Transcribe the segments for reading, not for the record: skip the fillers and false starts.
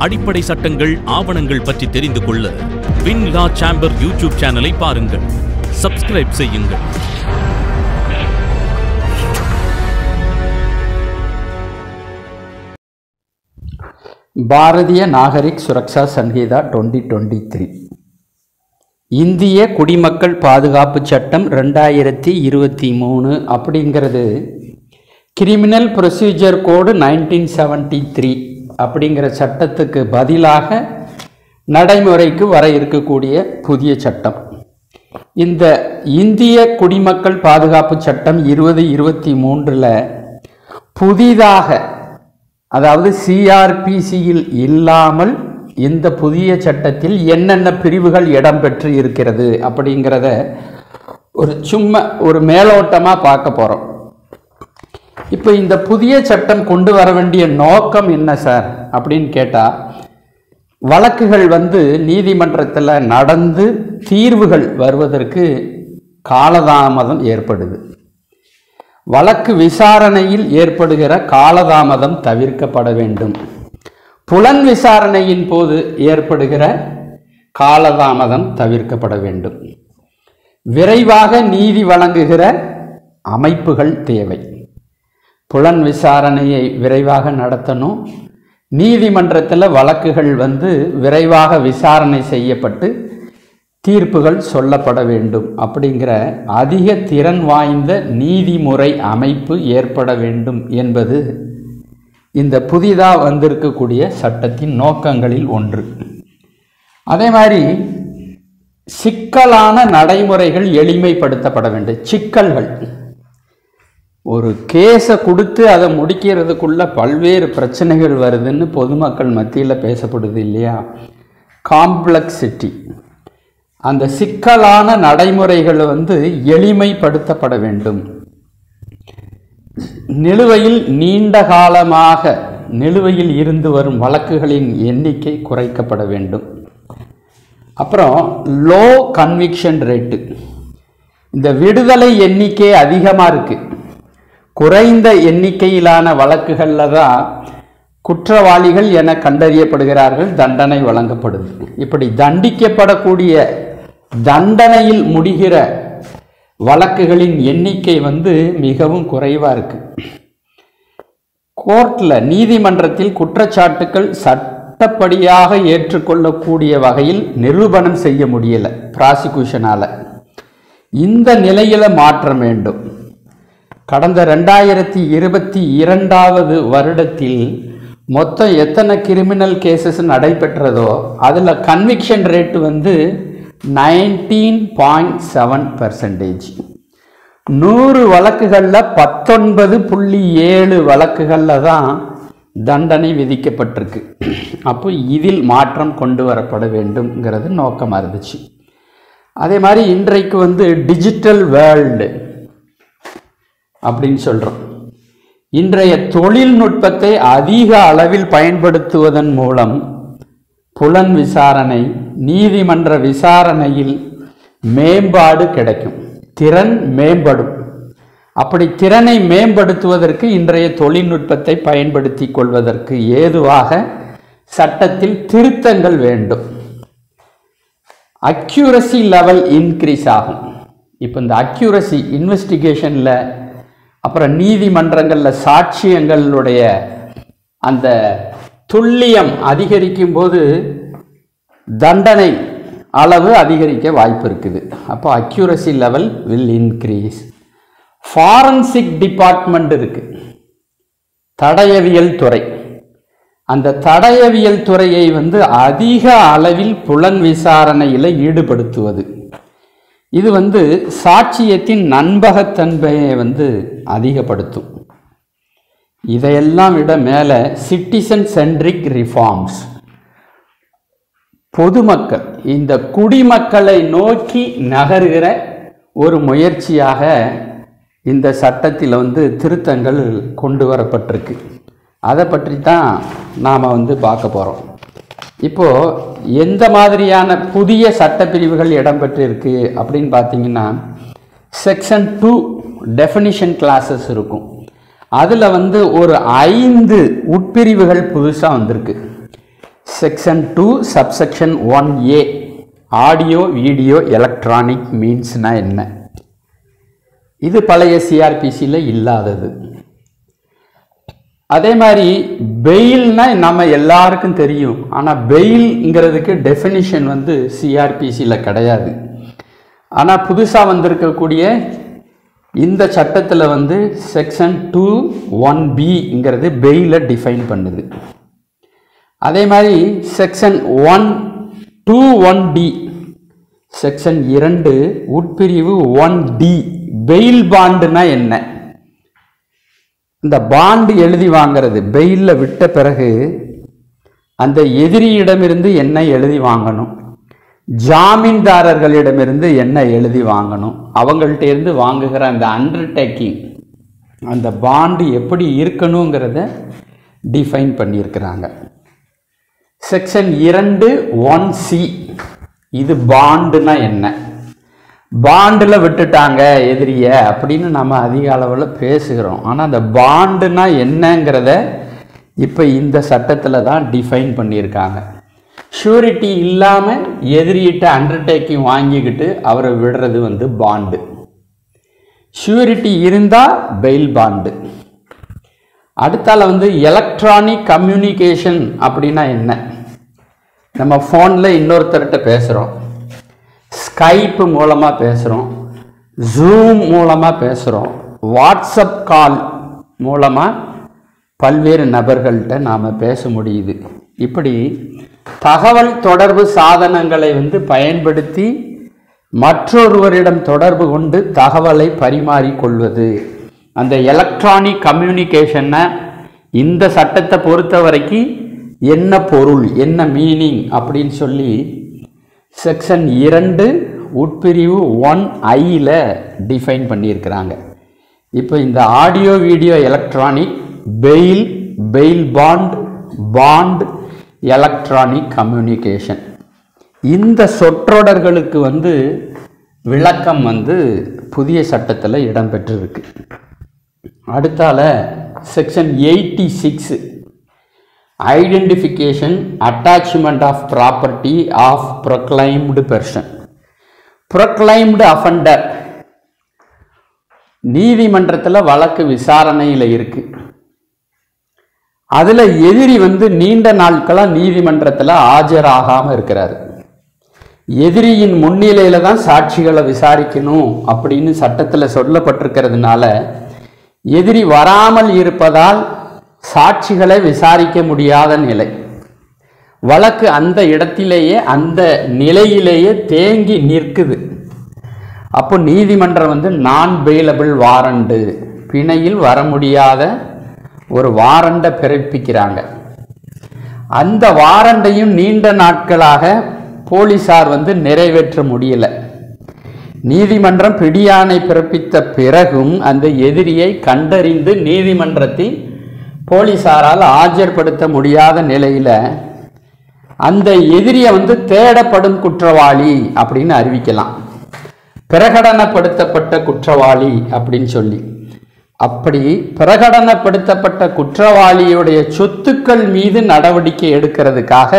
அடிப்படை சட்டங்கள், ஆவணங்கள் பற்றி தெரிந்து கொள்ள வின் லா சேம்பர் யூடியூப் சேனலை பாருங்கள். சப்ஸ்கிரைப் செய்யுங்கள். பாரதிய நாகரிக் சுரக்ஷா சங்கீதா 2023 இந்திய குடிமக்கள் பாதுகாப்பு சட்டம் 2023 அப்படிங்கிறது கிரிமினல் ப்ரொசீஜர் கோடு 1973 அப்படிங்கிற சட்டத்துக்கு பதிலாக நடைமுறைக்கு வர இருக்கக்கூடிய புதிய சட்டம். இந்த இந்திய குடிமக்கள் பாதுகாப்பு சட்டம் 2023 புதிதாக, அதாவது சிஆர்பிசியில் இல்லாமல் இந்த புதிய சட்டத்தில் என்னென்ன பிரிவுகள் இடம்பெற்று இருக்கிறது அப்படிங்கிறத ஒரு மேலோட்டமாக பார்க்க போகிறோம். இப்போ இந்த புதிய சட்டம் கொண்டு வர வேண்டிய நோக்கம் என்ன சார் அப்படின்னு கேட்டால், வழக்குகள் நீதிமன்றத்தில் நடந்து தீர்வுகள் வருவதற்கு காலதாமதம் ஏற்படுது. வழக்கு விசாரணையில் ஏற்படுகிற காலதாமதம் தவிர்க்கப்பட வேண்டும். புலன் விசாரணையின் போது ஏற்படுகிற காலதாமதம் தவிர்க்கப்பட வேண்டும். விரைவாக நீதி வழங்குகிற அமைப்புகள் தேவை. புலன் விசாரணையை விரைவாக நடத்தணும். நீதிமன்றத்தில் வழக்குகள் விரைவாக விசாரணை செய்யப்பட்டு தீர்ப்புகள் சொல்லப்பட வேண்டும். அப்படிங்கிற அதிக திறன் வாய்ந்த நீதிமுறை அமைப்பு ஏற்பட வேண்டும் என்பது இந்த புதிதாக வந்திருக்கக்கூடிய சட்டத்தின் நோக்கங்களில் ஒன்று. அதே மாதிரி சிக்கலான நடைமுறைகள் எளிமைப்படுத்தப்பட வேண்டும். சிக்கல்கள், ஒரு கேஸை கொடுத்து அதை முடிக்கிறதுக்குள்ள பல்வேறு பிரச்சனைகள் வருதுன்னு பொதுமக்கள் மத்தியில் பேசப்படுது இல்லையா? காம்ப்ளெக்சிட்டி, அந்த சிக்கலான நடைமுறைகள் எளிமைப்படுத்தப்பட வேண்டும். நிலுவையில் நீண்ட காலமாக நிலுவையில் இருந்து வரும் வழக்குகளின் எண்ணிக்கை குறைக்கப்பட வேண்டும். அப்புறம் லோ கன்விக்ஷன் ரேட்டு, இந்த விடுதலை எண்ணிக்கை அதிகமாக இருக்குது. குறைந்த எண்ணிக்கையிலான வழக்குகளில் தான் குற்றவாளிகள் என கண்டறியப்படுகிறார்கள், தண்டனை வழங்கப்படுது. இப்படி தண்டிக்கப்படக்கூடிய தண்டனையில் முடிகிற வழக்குகளின் எண்ணிக்கை மிகவும் குறைவாக இருக்கு. கோர்ட்டில், நீதிமன்றத்தில் குற்றச்சாட்டுக்கள் சட்டப்படியாக ஏற்றுக்கொள்ளக்கூடிய வகையில் நிரூபணம் செய்ய முடியலை ப்ராசிக்யூஷனால். இந்த நிலையில் மாற்றம் வேண்டும். கடந்த 2022 வருடத்தில் மொத்தம் எத்தனை கிரிமினல் கேசஸ் நடைபெற்றதோ அதில் கன்விக்ஷன் ரேட்டு 19.7%. 100 வழக்குகளில் 19.7 வழக்குகளில் தான் தண்டனை விதிக்கப்பட்டிருக்கு. அப்போ இதில் மாற்றம் கொண்டு வரப்பட வேண்டும்ங்கிறது நோக்கமாக இருந்துச்சு. அதே மாதிரி இன்றைக்கு டிஜிட்டல் வேர்ல்டு அப்படின்னு சொல்கிறோம். இன்றைய தொழில்நுட்பத்தை அதிக அளவில் பயன்படுத்துவதன் மூலம் புலன் விசாரணை, நீதிமன்ற விசாரணையில் மேம்பாடு கிடைக்கும், திறன் மேம்படும். அப்படி திறனை மேம்படுத்துவதற்கு இன்றைய தொழில்நுட்பத்தை பயன்படுத்தி கொள்வதற்கு ஏதுவாக சட்டத்தில் திருத்தங்கள் வேண்டும். அக்யூரசி லெவல் இன்க்ரீஸ் ஆகும். இப்போ இந்த அக்யூரசி இன்வெஸ்டிகேஷனில், அப்புறம் நீதிமன்றங்களில் சாட்சியங்களுடைய அந்த துல்லியம் அதிகரிக்கும் போது தண்டனை அளவு அதிகரிக்க வாய்ப்பு இருக்குது. அப்போ accuracy level will increase. Forensic department இருக்கு, தடயவியல் துறை. அந்த தடயவியல் துறையை அதிக அளவில் புலன் விசாரணையில் ஈடுபடுத்துவது. இது சாட்சியத்தின் நம்பகத்தன்மையை அதிகப்படுத்தும். இதையெல்லாம் விட மேலே சிட்டிசன் சென்ட்ரிக் ரிஃபார்ம்ஸ், பொதுமக்கள், இந்த குடிமக்களை நோக்கி நகர்கிற ஒரு முயற்சியாக இந்த சட்டத்தில் திருத்தங்கள் கொண்டு வரப்பட்டிருக்கு. அதை பற்றி தான் நாம் பார்க்க போகிறோம். இப்போது எந்த மாதிரியான புதிய சட்டப்பிரிவுகள் இடம்பெற்றிருக்கு அப்படின்னு பார்த்தீங்கன்னா, செக்ஷன் 2 டெஃபினிஷன் கிளாஸஸ் இருக்கும். அதில் ஒரு 5 உட்பிரிவுகள் புதுசாக வந்திருக்கு. Section 2 subsection 1A audio video electronic மீன்ஸ்னா என்ன? இது பழைய சிஆர்பிசியில் இல்லாதது. அதே மாதிரி பெயில்னா நம்ம எல்லாருக்கும் தெரியும். ஆனால் பெயில்ங்கிறதுக்கு டெஃபினிஷன் வந்து சிஆர்பிசியில் கிடையாது. ஆனால் புதுசாக வந்திருக்கக்கூடிய இந்த சட்டத்தில் வந்து செக்ஷன் 2(1)B பெயிலை டிஃபைன் பண்ணுது. அதே மாதிரி செக்ஷன் 1(2)(1)D செக்ஷன் 2 உட்பிரிவு 1D பெயில் பாண்டுனா என்ன? இந்த பாண்டு எழுதி வாங்கிறது, பெயிலில் விட்ட பிறகு அந்த எதிரியிடமிருந்து என்ன எழுதி வாங்கணும், ஜாமீன்தாரர்களிடமிருந்து என்ன எழுதி வாங்கணும், அவங்கள்ட்ட இருந்து வாங்குகிற அந்த அண்டர்டேக்கிங், அந்த பாண்டு எப்படி இருக்கணுங்கிறத டிஃபைன் பண்ணியிருக்கிறாங்க. செக்ஷன் 2(1)C இது பாண்டுனா என்ன? பாண்டில் விட்டுட்டாங்க எதிரிய அப்படின்னு நம்ம அதிக அளவில் பேசுகிறோம். ஆனால் அந்த பாண்டுனா என்னங்கிறத இப்போ இந்த சட்டத்தில் தான் டிஃபைன் பண்ணியிருக்காங்க. ஷூரிட்டி இல்லாமல் எதிரியிட்ட அண்டர்டேக்கிங் வாங்கிக்கிட்டு அவரை விடுறது வந்து பாண்டு. ஷூரிட்டி இருந்தால் பெயில் பாண்டு. அடுத்தால வந்து எலக்ட்ரானிக் கம்யூனிகேஷன் அப்படின்னா என்ன? நம்ம ஃபோனில் இன்னொருத்தர்கிட்ட பேசுகிறோம், ஸ்கைப் மூலமாக பேசுகிறோம், ஜூம் மூலமாக பேசுகிறோம், வாட்ஸ்அப் கால் மூலமாக பல்வேறு நபர்கள்ட்ட நாம் பேச முடியுது. இப்படி தகவல் தொடர்பு சாதனங்களை வந்து பயன்படுத்தி மற்றொருவரிடம் தொடர்பு கொண்டு தகவலை பரிமாறிக்கொள்வது, அந்த எலக்ட்ரானிக் கம்யூனிகேஷனை இந்த சட்டத்தை பொறுத்த வரைக்கும் என்ன பொருள், என்ன மீனிங் அப்படின்னு சொல்லி செக்ஷன் 2 உட்பிரிவு 1I டிஃபைன் பண்ணியிருக்கிறாங்க. இப்போ இந்த audio video electronic, bail, bail bond, bond, electronic communication, இந்த சொற்றொடர்களுக்கு வந்து விளக்கம் வந்து புதிய சட்டத்தில் இடம்பெற்றிருக்கு. அடுத்தால section 86 identification attachment of property of proclaimed person. Proclaimed offender நீதிமன்றத்தில் வழக்கு விசாரணையில் இருக்கு. அதில் எதிரி வந்து நீண்ட நாட்களாக நீதிமன்றத்தில் ஆஜராகாமல் இருக்கிறாரு. எதிரியின் முன்னிலையில் தான் சாட்சிகளை விசாரிக்கணும் அப்படின்னு சட்டத்தில் சொல்லப்பட்டிருக்கிறதுனால எதிரி வராமல் இருப்பதால் சாட்சிகளை விசாரிக்க முடியாத நிலை. வழக்கு அந்த இடத்திலேயே அந்த நிலையிலேயே தேங்கி நிற்குது. அப்போ நீதிமன்றம் வந்து நான் பெயிலபிள் வாரண்டு, பிணையில் வர முடியாத ஒரு வாரண்டை பிறப்பிக்கிறாங்க. அந்த வாரண்டையும் நீண்ட நாட்களாக போலீசார் வந்து நிறைவேற்ற முடியல. நீதிமன்றம் பிடியாணை பிறப்பித்த பிறகும் அந்த எதிரியை கண்டறிந்து நீதிமன்றத்தில் போலீசாரால் ஆஜர்படுத்த முடியாத நிலையில் அந்த எதிரியை வந்து தேடப்படும் குற்றவாளி அப்படின்னு அறிவிக்கலாம், பிரகடனப்படுத்தப்பட்ட குற்றவாளி அப்படின்னு சொல்லி. அப்படி பிரகடனப்படுத்தப்பட்ட குற்றவாளியுடைய சொத்துக்கள் மீது நடவடிக்கை எடுக்கிறதுக்காக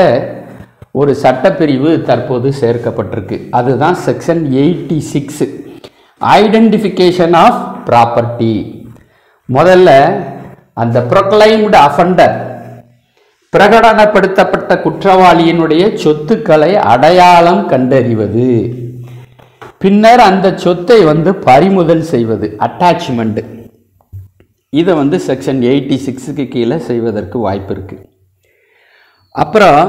ஒரு சட்டப்பிரிவு தற்போது சேர்க்கப்பட்டிருக்கு. அதுதான் செக்ஷன் 86 ஐடென்டிஃபிகேஷன் ஆஃப் ப்ராப்பர்ட்டி. முதல்ல அந்த ப்ரொக்ளைம்டு அஃபண்டர், பிரகடனப்படுத்தப்பட்ட குற்றவாளியினுடைய சொத்துக்களை அடையாளம் கண்டறிவது, பின்னர் அந்த சொத்தை வந்து பறிமுதல் செய்வது, அட்டாச்மெண்ட். இதை வந்து செக்ஷன் 86க்கு கீழே செய்வதற்கு வாய்ப்பு இருக்கு. அப்புறம்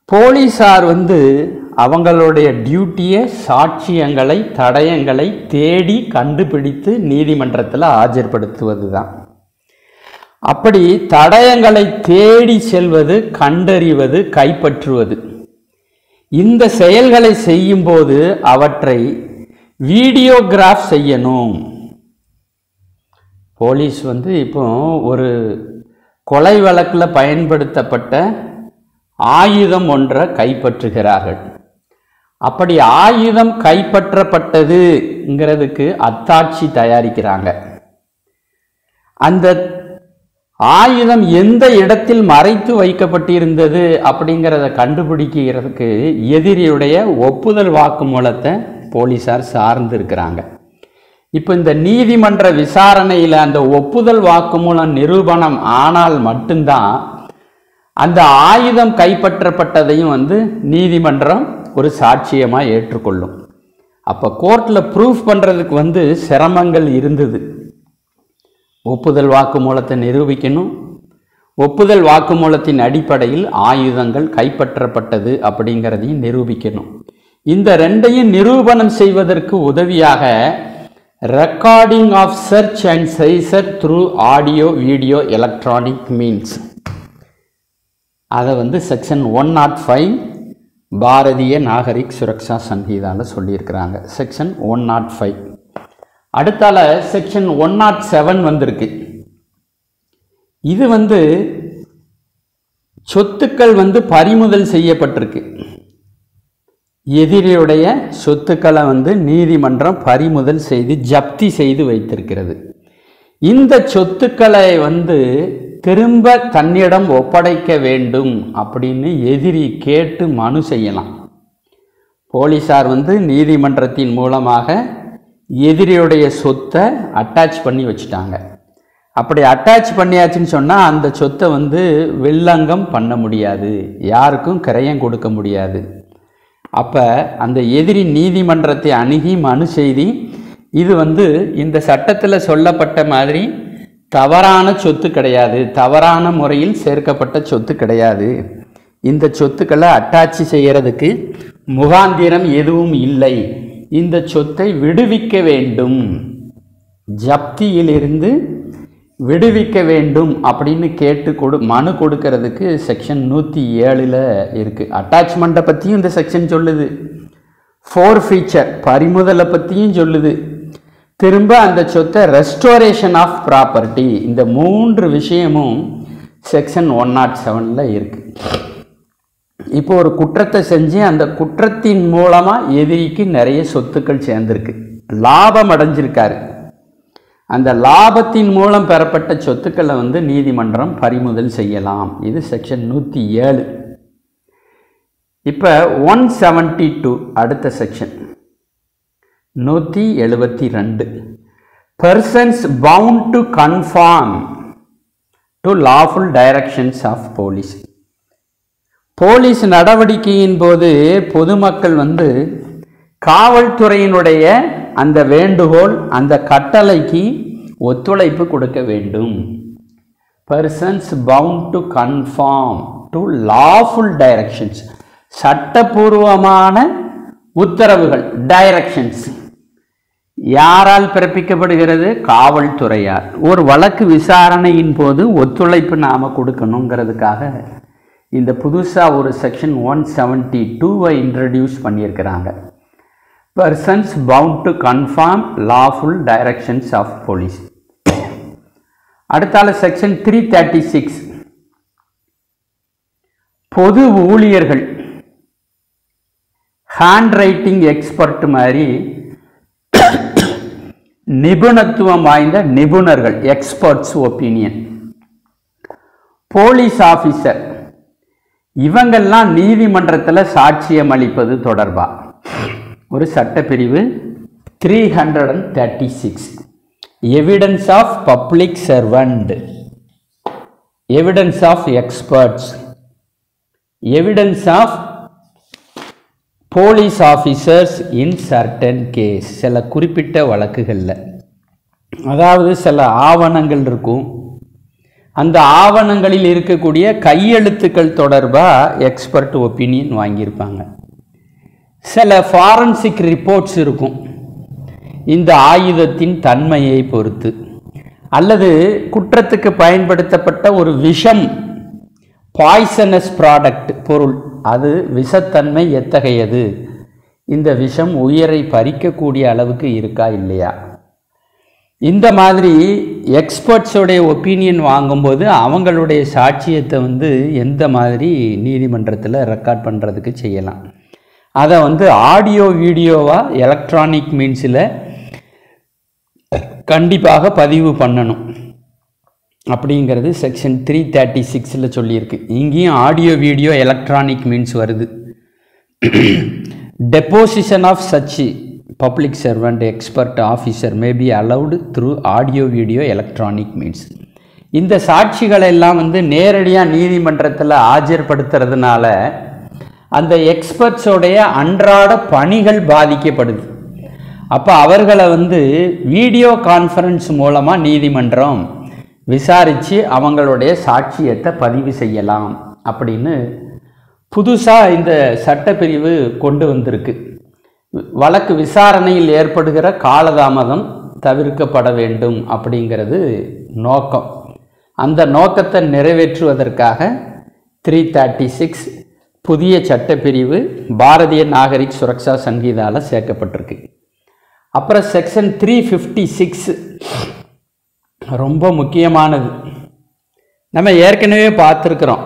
போலீசார் வந்து அவங்களுடைய டியூட்டியை சாட்சியங்களை, தடயங்களை தேடி கண்டுபிடித்து நீதிமன்றத்தில் ஆஜர்படுத்துவது தான். அப்படி தடயங்களை தேடி செல்வது, கண்டறிவது, கைப்பற்றுவது, இந்த செயல்களை செய்யும்போது அவற்றை வீடியோகிராஃப் செய்யணும். போலீஸ் வந்து இப்போ ஒரு கொலை வழக்கில் பயன்படுத்தப்பட்ட ஆயுதம் ஒன்றை கைப்பற்றுகிறார்கள். அப்படி ஆயுதம் கைப்பற்றப்பட்டதுங்கிறதுக்கு அத்தாட்சி தயாரிக்கிறாங்க. அந்த ஆயுதம் எந்த இடத்தில் மறைத்து வைக்கப்பட்டிருந்தது அப்படிங்கிறத கண்டுபிடிக்கிறதுக்கு எதிரியுடைய ஒப்புதல் வாக்குமூலத்தை போலீஸார் சார்ந்து இருக்கிறாங்க. இப்போ இந்த நீதிமன்ற விசாரணையில் அந்த ஒப்புதல் வாக்குமூலம் நிரூபணம் ஆனால் மட்டும்தான் அந்த ஆயுதம் கைப்பற்றப்பட்டதையும் நீதிமன்றம் ஒரு சாட்சியமாக ஏற்றுக்கொள்ளும். அப்போ கோர்ட்டில் ப்ரூஃப் பண்ணுறதுக்கு சிரமங்கள் இருந்தது. ஒப்புதல் வாக்குமூலத்தை நிரூபிக்கணும். ஒப்புதல் வாக்குமூலத்தின் அடிப்படையில் ஆயுதங்கள் கைப்பற்றப்பட்டது அப்படிங்கிறதையும் நிரூபிக்கணும். இந்த ரெண்டையும் நிரூபணம் செய்வதற்கு உதவியாக recording of search and seizure through audio video electronic means அதை செக்ஷன் 105 பாரதிய நாகரிக் சுரக்ஷா சங்கீதாவில் சொல்லியிருக்கிறாங்க. செக்ஷன் 105. அடுத்தால செக்ஷன் 107 வந்திருக்கு. இது சொத்துக்கள் பறிமுதல் செய்யப்பட்டிருக்கு. எதிரியுடைய சொத்துக்களை நீதிமன்றம் பறிமுதல் செய்து ஜப்தி செய்து வைத்திருக்கிறது. இந்த சொத்துக்களை திரும்ப தன்னிடம் ஒப்படைக்க வேண்டும் அப்படின்னு எதிரி கேட்டு மனு செய்யலாம். போலீஸார் நீதிமன்றத்தின் மூலமாக எதிரியுடைய சொத்தை அட்டாச் பண்ணி வச்சுட்டாங்க. அப்படி அட்டாச் பண்ணியாச்சுன்னு சொன்னால் அந்த சொத்தை வில்லங்கம் பண்ண முடியாது, யாருக்கும் கிரயம் கொடுக்க முடியாது. அப்போ அந்த எதிரி நீதிமன்றத்தை அணுகி மனு செய்தி இது இந்த சட்டத்தில் சொல்லப்பட்ட மாதிரி தவறான சொத்து கிடையாது, தவறான முறையில் சேர்க்கப்பட்ட சொத்து கிடையாது, இந்த சொத்துக்களை அட்டாச் செய்கிறதுக்கு முகாந்திரம் எதுவும் இல்லை, இந்த சொத்தை விடுவிக்க வேண்டும், ஜப்தியிலிருந்து விடுவிக்க வேண்டும் அப்படின்னு கேட்டு மனு கொடுக்கறதுக்கு செக்ஷன் 107 இருக்குது. அட்டாச்மெண்ட்டை பற்றியும் இந்த செக்ஷன் சொல்லுது, ஃபோர்ஃபீச்சர் பறிமுதலை பற்றியும் சொல்லுது, திரும்ப அந்த சொத்தை ரெஸ்டோரேஷன் ஆஃப் ப்ராப்பர்ட்டி, இந்த 3 விஷயமும் செக்ஷன் 107 இருக்குது. இப்போ ஒரு குற்றத்தை செஞ்சு அந்த குற்றத்தின் மூலமாக எதிரிக்கு நிறைய சொத்துக்கள் சேர்ந்துருக்கு, லாபம் அடைஞ்சிருக்காரு. அந்த லாபத்தின் மூலம் பெறப்பட்ட சொத்துக்களை நீதிமன்றம் பறிமுதல் செய்யலாம். இது செக்ஷன் 107. இப்போ 172 அடுத்த section 172. Persons bound to conform to lawful directions of police. Police நடவடிக்கையின் போது பொதுமக்கள் காவல்துறையினுடைய அந்த வேண்டுகோள் அந்த கட்டளைக்கு ஒத்துழைப்பு கொடுக்க வேண்டும். Persons bound to conform to lawful directions, சட்டபூர்வமான உத்தரவுகள், டைரக்ஷன்ஸ் யாரால் பிறப்பிக்கப்படுகிறது? காவல்துறையார். ஒரு வழக்கு விசாரணையின் போது ஒத்துழைப்பு நாம் கொடுக்கணுங்கிறதுக்காக இந்த புதுசாக ஒரு செக்ஷன் 172 இன்ட்ரடியூஸ் பண்ணியிருக்கிறாங்க. Persons bound to conform lawful directions of police. அடுத்தால செக்ஷன் 336. பொது ஊழியர்கள், ஹேண்ட் ரைட்டிங் எக்ஸ்பர்ட் மாதிரி நிபுணத்துவம் வாய்ந்த நிபுணர்கள், எக்ஸ்பர்ட்ஸ் ஒப்பீனியன், போலீஸ் ஆஃபீஸர், இவங்கெல்லாம் நீதிமன்றத்தில் சாட்சியம் அளிப்பது தொடர்பாக ஒரு சட்டப்பிரிவு 336. Evidence of public servant, evidence of experts, evidence of police officers in certain case. சில குறிப்பிட்ட வழக்குகளில், அதாவது சில ஆவணங்கள் இருக்கும், அந்த ஆவணங்களில் இருக்கக்கூடிய கையெழுத்துக்கள் தொடர்பாக எக்ஸ்பர்ட் ஒப்பீனியன் வாங்கியிருப்பாங்க. சில ஃபாரன்சிக் ரிப்போர்ட்ஸ் இருக்கும், இந்த ஆயுதத்தின் தன்மையை பொறுத்து, அல்லது குற்றத்துக்கு பயன்படுத்தப்பட்ட ஒரு விஷம், பாய்சனஸ் ப்ராடக்ட் பொருள், அது விஷத்தன்மை எத்தகையது, இந்த விஷம் உயிரை பறிக்கக்கூடிய அளவுக்கு இருக்கா இல்லையா, இந்த மாதிரி எக்ஸ்பர்ட்ஸோடைய ஒப்பீனியன் வாங்கும்போது அவங்களுடைய சாட்சியத்தை எந்த மாதிரி நீதிமன்றத்தில் ரெக்கார்ட் பண்ணுறதுக்கு செய்யலாம். அதை ஆடியோ வீடியோவாக எலக்ட்ரானிக் மீன்ஸில் கண்டிப்பாக பதிவு பண்ணணும். அப்படிங்கிறது செக்ஷன் 336 சொல்லியிருக்கு. இங்கேயும் ஆடியோ வீடியோ எலக்ட்ரானிக் மீன்ஸ் வருது. Deposition of such public servant expert officer may be allowed through audio video electronic means. இந்த சாட்சிகளை எல்லாம் நேரடியாக நீதிமன்றத்தில் ஆஜர்படுத்துறதுனால அந்த எக்ஸ்பர்ட்ஸோடைய அன்றாட பணிகள் பாதிக்கப்படுது. அப்போ அவர்களை வீடியோ கான்ஃபரன்ஸ் மூலமாக நீதிமன்றம் விசாரித்து அவங்களுடைய சாட்சியத்தை பதிவு செய்யலாம் அப்படின்னு புதுசாக இந்த சட்டப்பிரிவு கொண்டு வந்திருக்கு. வழக்கு விசாரணையில் ஏற்படுகிற காலதாமதம் தவிர்க்கப்பட வேண்டும் அப்படிங்கிறது நோக்கம். அந்த நோக்கத்தை நிறைவேற்றுவதற்காக 336 புதிய சட்டப்பிரிவு பாரதிய நாகரிக் சுரக்ஷா சங்கீதாவில் சேர்க்கப்பட்டிருக்கு. அப்புறம் செக்ஷன் 356 ரொம்ப முக்கியமானது. நம்ம ஏற்கனவே பார்த்துருக்குறோம்.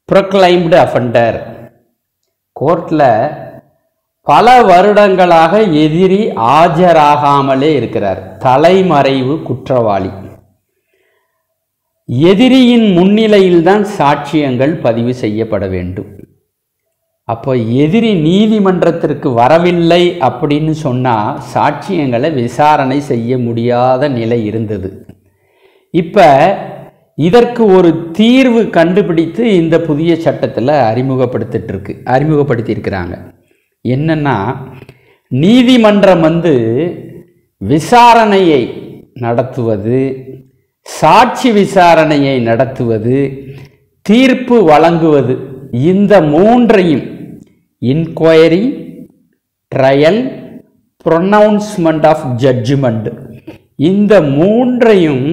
Proclaimed offender. கோர்ட்டில் பல வருடங்களாக எதிரி ஆஜராகாமலே இருக்கிறார். தலைமறைவு குற்றவாளி. எதிரியின் முன்னிலையில்தான் சாட்சியங்கள் பதிவு செய்யப்பட வேண்டும். அப்போ எதிரி நீதிமன்றத்திற்கு வரவில்லை அப்படின்னு சொன்னால் சாட்சியங்களை விசாரணை செய்ய முடியாத நிலை இருந்தது. இப்போ இதற்கு ஒரு தீர்வு கண்டுபிடித்து இந்த புதிய சட்டத்தில் அறிமுகப்படுத்தியிருக்கிறாங்க. என்னன்னா, நீதிமன்றம் விசாரணையை நடத்துவது, சாட்சி விசாரணையை நடத்துவது, தீர்ப்பு வழங்குவது, இந்த மூன்றையும் inquiry, trial, pronouncement of judgment, இந்த மூன்றையும்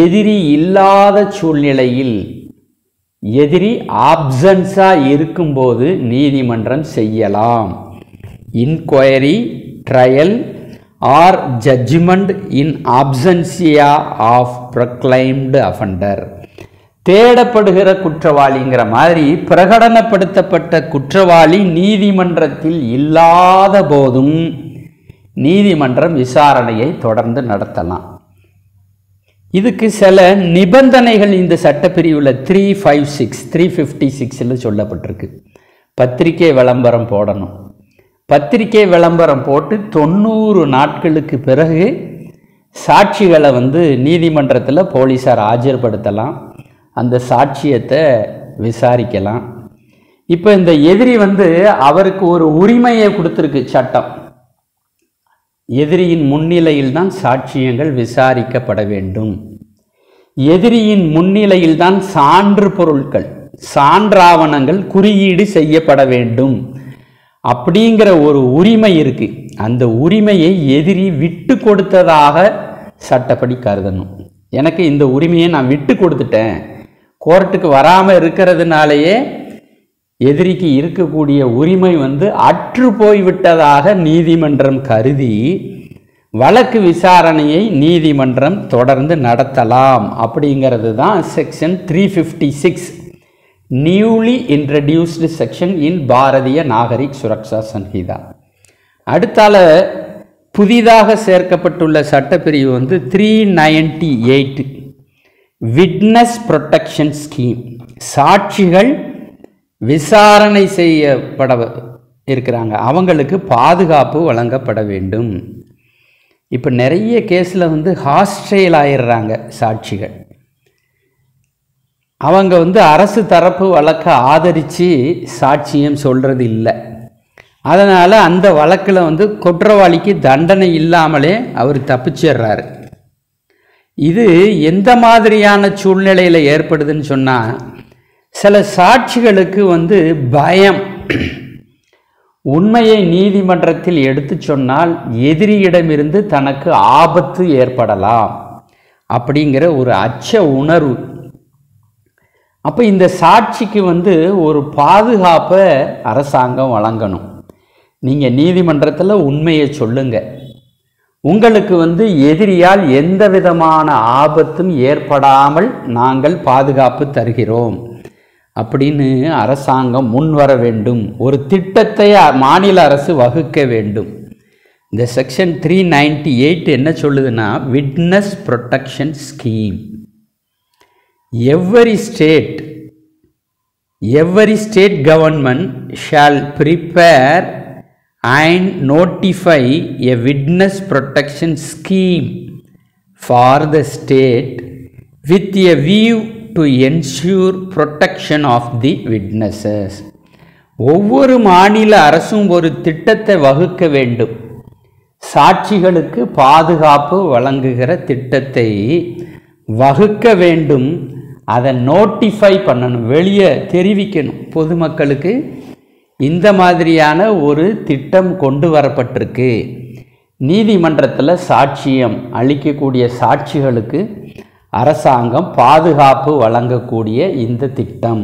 எதிரி இல்லாத சூழ்நிலையில், எதிரி ஆப்சன்ஸாக இருக்கும்போது நீதிமன்றம் செய்யலாம். Inquiry, trial or judgement in absentia of proclaimed offender. தேடப்படுகிற குற்றவாளிங்கிற மாதிரி பிரகடனப்படுத்தப்பட்ட குற்றவாளி நீதிமன்றத்தில் இல்லாத போதும் நீதிமன்றம் விசாரணையை தொடர்ந்து நடத்தலாம். இதுக்கு சில நிபந்தனைகள் இந்த சட்டப்பிரிவில் 356 சொல்லப்பட்டிருக்கு. பத்திரிகை விளம்பரம் போடணும். பத்திரிகை விளம்பரம் போட்டு 90 நாட்களுக்கு பிறகு சாட்சிகளை நீதிமன்றத்தில் போலீஸார் ஆஜர்படுத்தலாம். அந்த சாட்சியத்தை விசாரிக்கலாம். இப்போ இந்த எதிரி அவருக்கு ஒரு உரிமையை கொடுத்துருக்கு சட்டம். எதிரியின் முன்னிலையில் தான் சாட்சியங்கள் விசாரிக்கப்பட வேண்டும். எதிரியின் முன்னிலையில் தான் சான்று பொருட்கள், சான்றாவணங்கள் குறியீடு செய்யப்பட வேண்டும் அப்படிங்கிற ஒரு உரிமை இருக்கு. அந்த உரிமையை எதிரி விட்டு கொடுத்ததாக சட்டப்படி கருதணும். எனக்கு இந்த உரிமையை நான் விட்டு கொடுத்துட்டேன், கோர்ட்டுக்கு வராமல் இருக்கிறதுனாலேயே எதிரிக்கு இருக்கக்கூடிய உரிமை அற்று போய்விட்டதாக நீதிமன்றம் கருதி வழக்கு விசாரணையை நீதிமன்றம் தொடர்ந்து நடத்தலாம். அப்படிங்கிறது தான் செக்ஷன் 356 நியூலி இன்ட்ரடியூஸ்டு செக்ஷன் இன் பாரதிய நாகரிக் சுரக்ஷா சங்கீதா. அடுத்தால புதிதாக சேர்க்கப்பட்டுள்ள சட்டப்பிரிவு 398 விட்னஸ் ப்ரொடெக்ஷன் ஸ்கீம். சாட்சிகள் விசாரணை செய்யப்பட இருக்கிறாங்க, அவங்களுக்கு பாதுகாப்பு வழங்கப்பட வேண்டும். இப்போ நிறைய கேஸில் ஹாஸ்டைல் ஆயிடுறாங்க சாட்சிகள். அவங்க அரசு தரப்பு வழக்கை ஆதரித்து சாட்சியம் சொல்கிறது இல்லை. அதனால் அந்த வழக்கில் குற்றவாளிக்கு தண்டனை இல்லாமலே அவர் தப்பிச்சிடுறாரு. இது எந்த மாதிரியான சூழ்நிலையில் ஏற்படுதுன்னு சொன்னால், சில சாட்சிகளுக்கு பயம். உண்மையை நீதிமன்றத்தில் எடுத்து சொன்னால் எதிரியிடமிருந்து தனக்கு ஆபத்து ஏற்படலாம் அப்படிங்கிற ஒரு அச்ச உணர்வு. அப்போ இந்த சாட்சிக்கு ஒரு பாதுகாப்பை அரசாங்கம் வழங்கணும். நீங்கள் நீதிமன்றத்தில் உண்மையை சொல்லுங்க, உங்களுக்கு எதிரியால் எந்த விதமான ஆபத்தும் ஏற்படாமல் நாங்கள் பாதுகாப்பு தருகிறோம் அப்படின்னு அரசாங்கம் முன்வர வேண்டும். ஒரு திட்டத்தை மாநில அரசு வகுக்க வேண்டும். இந்த செக்ஷன் 398 என்ன சொல்லுதுன்னா, witness protection scheme. Every state government shall prepare and notify a witness protection scheme for the state with a view to ensure protection of the witnesses. ஒவ்வொரு மாநில அரசும் ஒரு திட்டத்தை வகுக்க வேண்டும். சாட்சிகளுக்கு பாதுகாப்பு வழங்குகிற திட்டத்தை வகுக்க வேண்டும். அதை நோட்டிஃபை பண்ணணும், வெளியே தெரிவிக்கணும். பொதுமக்களுக்கு இந்த மாதிரியான ஒரு திட்டம் கொண்டு வரப்பட்டிருக்கு. நீதிமன்றத்தில் சாட்சியம் அளிக்கக்கூடிய சாட்சிகளுக்கு அரசாங்கம் பாதுகாப்பு வழங்கக்கூடிய இந்த திட்டம்,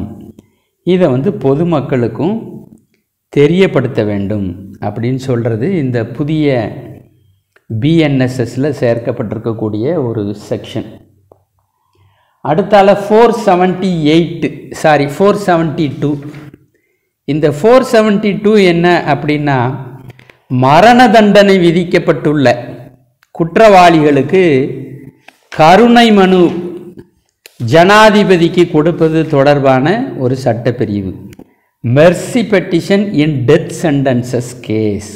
இதை பொதுமக்களுக்கும் தெரியப்படுத்த வேண்டும் அப்படின்னு சொல்கிறது இந்த புதிய பிஎன்எஸ்எஸில் சேர்க்கப்பட்டிருக்கக்கூடிய ஒரு செக்ஷன். அடுத்தால 472. இந்த 472 என்ன அப்படின்னா, மரண தண்டனை விதிக்கப்பட்டுள்ள குற்றவாளிகளுக்கு கருணை மனு ஜனாதிபதிக்கு கொடுப்பது தொடர்பான ஒரு சட்டப்பிரிவு. Mercy petition in death sentences case.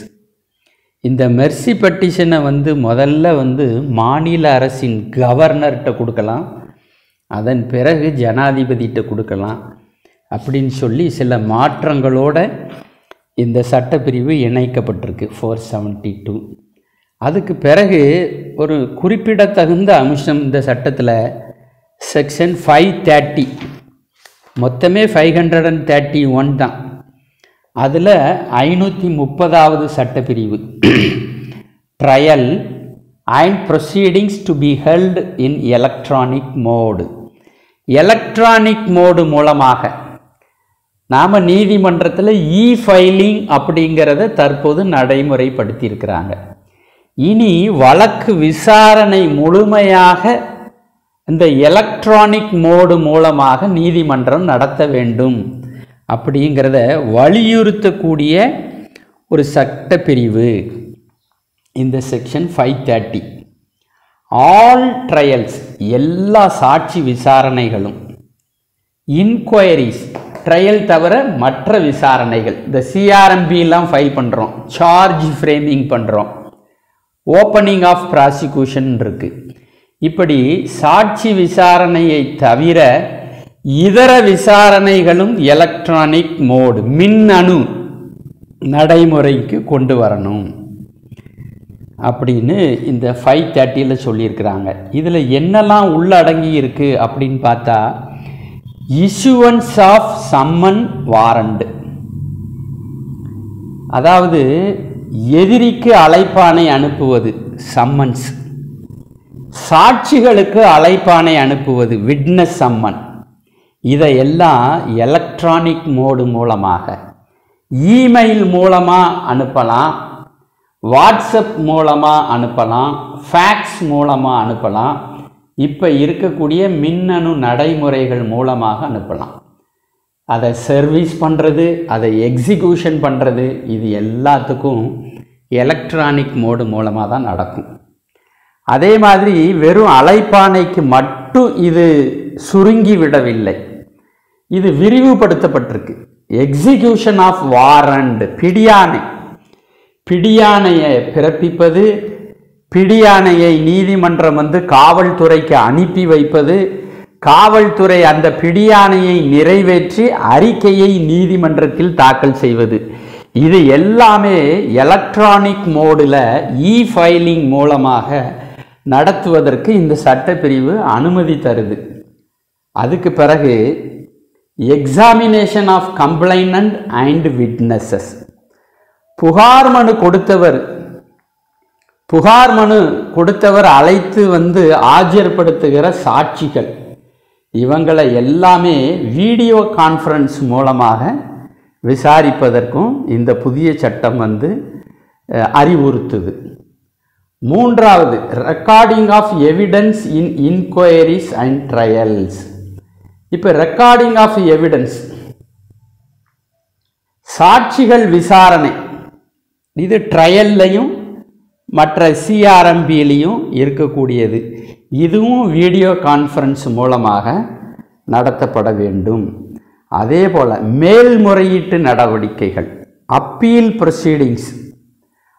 இந்த மெர்சி பெட்டிஷனை முதல்ல மாநில அரசின் கவர்னர்கிட்ட கொடுக்கலாம், அதன் பிறகு ஜனாதிபதிகிட்ட கொடுக்கலாம் அப்படின்னு சொல்லி சில மாற்றங்களோட இந்த சட்டப்பிரிவு இணைக்கப்பட்டிருக்கு 472. அதுக்கு பிறகு ஒரு குறிப்பிடத்தகுந்த அம்சம் இந்த சட்டத்தில் செக்ஷன் 530, மொத்தமே 531 தான். அதில் 530வது சட்டப்பிரிவு, trial and proceedings to be held in electronic mode. Electronic mode மூலமாக நாம் நீதிமன்றத்தில் ஃபைலிங் அப்படிங்கிறத தற்போது நடைமுறைப்படுத்தியிருக்கிறாங்க. இனி வழக்கு விசாரணை முழுமையாக இந்த எலக்ட்ரானிக் மோடு மூலமாக நீதிமன்றம் நடத்த வேண்டும் அப்படிங்கிறத வலியுறுத்தக்கூடிய ஒரு சட்டப்பிரிவு இந்த செக்ஷன் 530. ஆல் ட்ரையல்ஸ், எல்லா சாட்சி விசாரணைகளும், இன்கொயரிஸ், ட்ரையல் தவிர மற்ற விசாரணைகள், இந்த சிஆர்எம்பிலாம் ஃபைல் பண்ணுறோம், சார்ஜ் ஃப்ரேமிங் பண்ணுறோம், ஓப்பனிங் ஆஃப் ப்ராசிக்யூஷன் இருக்குது. இப்படி சாட்சி விசாரணையை தவிர இதர விசாரணைகளும் எலக்ட்ரானிக் மோடு, மின்னணு நடைமுறைக்கு கொண்டு வரணும் அப்படின்னு இந்த 530 சொல்லியிருக்கிறாங்க. இதில் என்னெல்லாம் உள்ளடங்கி இருக்கு அப்படின்னு பார்த்தா, இஷ்யூவன்ஸ் ஆஃப் சம்மன் வாரண்ட், அதாவது எதிரிக்கு அழைப்பாணை அனுப்புவது சம்மன்ஸ், சாட்சிகளுக்கு அழைப்பாணை அனுப்புவது விட்னஸ் சம்மன். இதையெல்லாம் எலக்ட்ரானிக் மோடு மூலமாக, இமெயில் மூலமாக அனுப்பலாம், வாட்ஸ்அப் மூலமாக அனுப்பலாம், ஃபேக்ஸ் மூலமாக அனுப்பலாம், இப்போ இருக்கக்கூடிய மின்னணு நடைமுறைகள் மூலமாக அனுப்பலாம். அதை சர்வீஸ் பண்ணுறது, அதை எக்ஸிக்யூஷன் பண்ணுறது, இது எல்லாத்துக்கும் எலக்ட்ரானிக் மோடு மூலமாக தான் நடக்கும். அதே மாதிரி வெறும் அழைப்பாணைக்கு மட்டும் இது சுருங்கி விடவில்லை, இது விரிவுபடுத்தப்பட்டிருக்கு. எக்ஸிக்யூஷன் ஆஃப் வாரண்ட், பிடியாணையை பிறப்பிப்பது, பிடியாணையை நீதிமன்றம் காவல்துறைக்கு அனுப்பி வைப்பது, காவல்துறை அந்த பிடியாணையை நிறைவேற்றி அறிக்கையை நீதிமன்றத்தில் தாக்கல் செய்வது, இது எல்லாமே எலக்ட்ரானிக் மோடில் ஃபைலிங் மூலமாக நடத்துவதற்கு இந்த சட்டப்பிரிவு அனுமதி தருது. அதுக்கு பிறகு examination of complainant and witnesses, புகார் மனு கொடுத்தவர் அழைத்து ஆஜர்படுத்துகிற சாட்சிகள், இவங்களை எல்லாமே வீடியோ கான்ஃபரன்ஸ் மூலமாக விசாரிப்பதற்கும் இந்த புதிய சட்டம் அறிவுறுத்துது. மூன்றாவது, recording of evidence in inquiries and trials. இப்போ ரெக்கார்டிங் ஆஃப் எவிடன்ஸ், சாட்சிகள் விசாரணை, இது ட்ரையல்லையும் மற்ற சிஆர்எம்பிலையும் இருக்கக்கூடியது. இதுவும் வீடியோ கான்ஃபரன்ஸ் மூலமாக நடத்தப்பட வேண்டும். அதே போல் மேல்முறையீட்டு நடவடிக்கைகள், appeal proceedings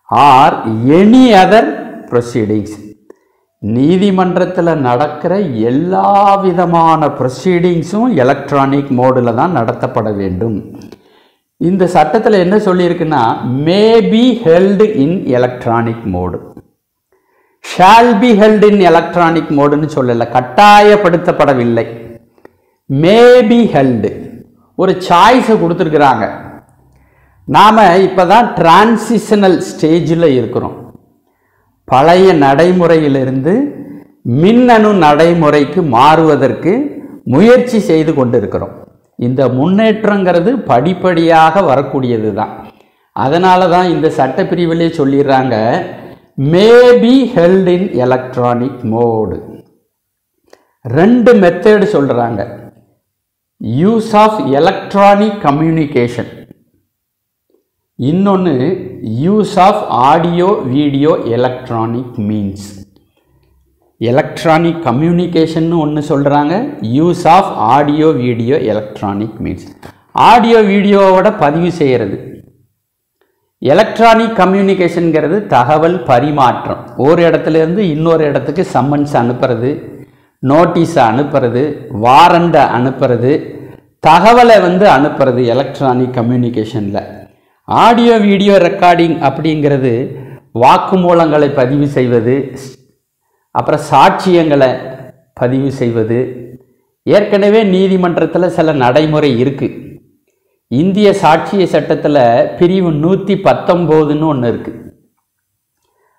or any other proceedings, நீதிமன்றத்தில் நடக்கிற எல்லா விதமான ப்ரொசீடிங்ஸும் எலக்ட்ரானிக் மோடில் தான் நடத்தப்பட வேண்டும். இந்த சட்டத்தில் என்ன சொல்லியிருக்குன்னா, may be held in electronic mode, shall be held in electronic மோடுன்னு சொல்லலை, கட்டாயப்படுத்தப்படவில்லை. மே பி ஹெல்டு ஒரு சாய்ஸை கொடுத்துருக்குறாங்க. நாம் இப்போ தான் டிரான்சிஷனல் ஸ்டேஜில் இருக்கிறோம். பழைய நடைமுறையிலிருந்து மின்னணு நடைமுறைக்கு மாறுவதற்கு முயற்சி செய்து கொண்டு இருக்கிறோம். இந்த முன்னேற்றங்கிறது படிப்படியாக வரக்கூடியது தான். அதனால தான் இந்த சட்டப்பிரிவிலே சொல்லிடுறாங்க, may be held in electronic mode. 2 method சொல்கிறாங்க. யூஸ் ஆஃப் எலக்ட்ரானிக் கம்யூனிகேஷன், இன்னொன்று use of audio video electronic means. Electronic communication ஒன்று சொல்கிறாங்க, use of audio video electronic means. Audio வீடியோவோட பதிவு செய்கிறது. எலக்ட்ரானிக் கம்யூனிகேஷனுங்கிறது தகவல் பரிமாற்றம். ஒரு இடத்துலேருந்து இன்னொரு இடத்துக்கு சம்மன்ஸ் அனுப்புறது, நோட்டீஸை அனுப்புறது, வாரண்டை அனுப்புறது, தகவலை அனுப்புறது எலக்ட்ரானிக் கம்யூனிகேஷனில். ஆடியோ வீடியோ ரெக்கார்டிங் அப்படிங்கிறது வாக்குமூலங்களை பதிவு செய்வது, அப்புறம் சாட்சியங்களை பதிவு செய்வது. ஏற்கனவே நீதிமன்றத்தில் சில நடைமுறை இருக்குது. இந்திய சாட்சிய சட்டத்தில் பிரிவு 119ன்னு ஒன்று இருக்குது.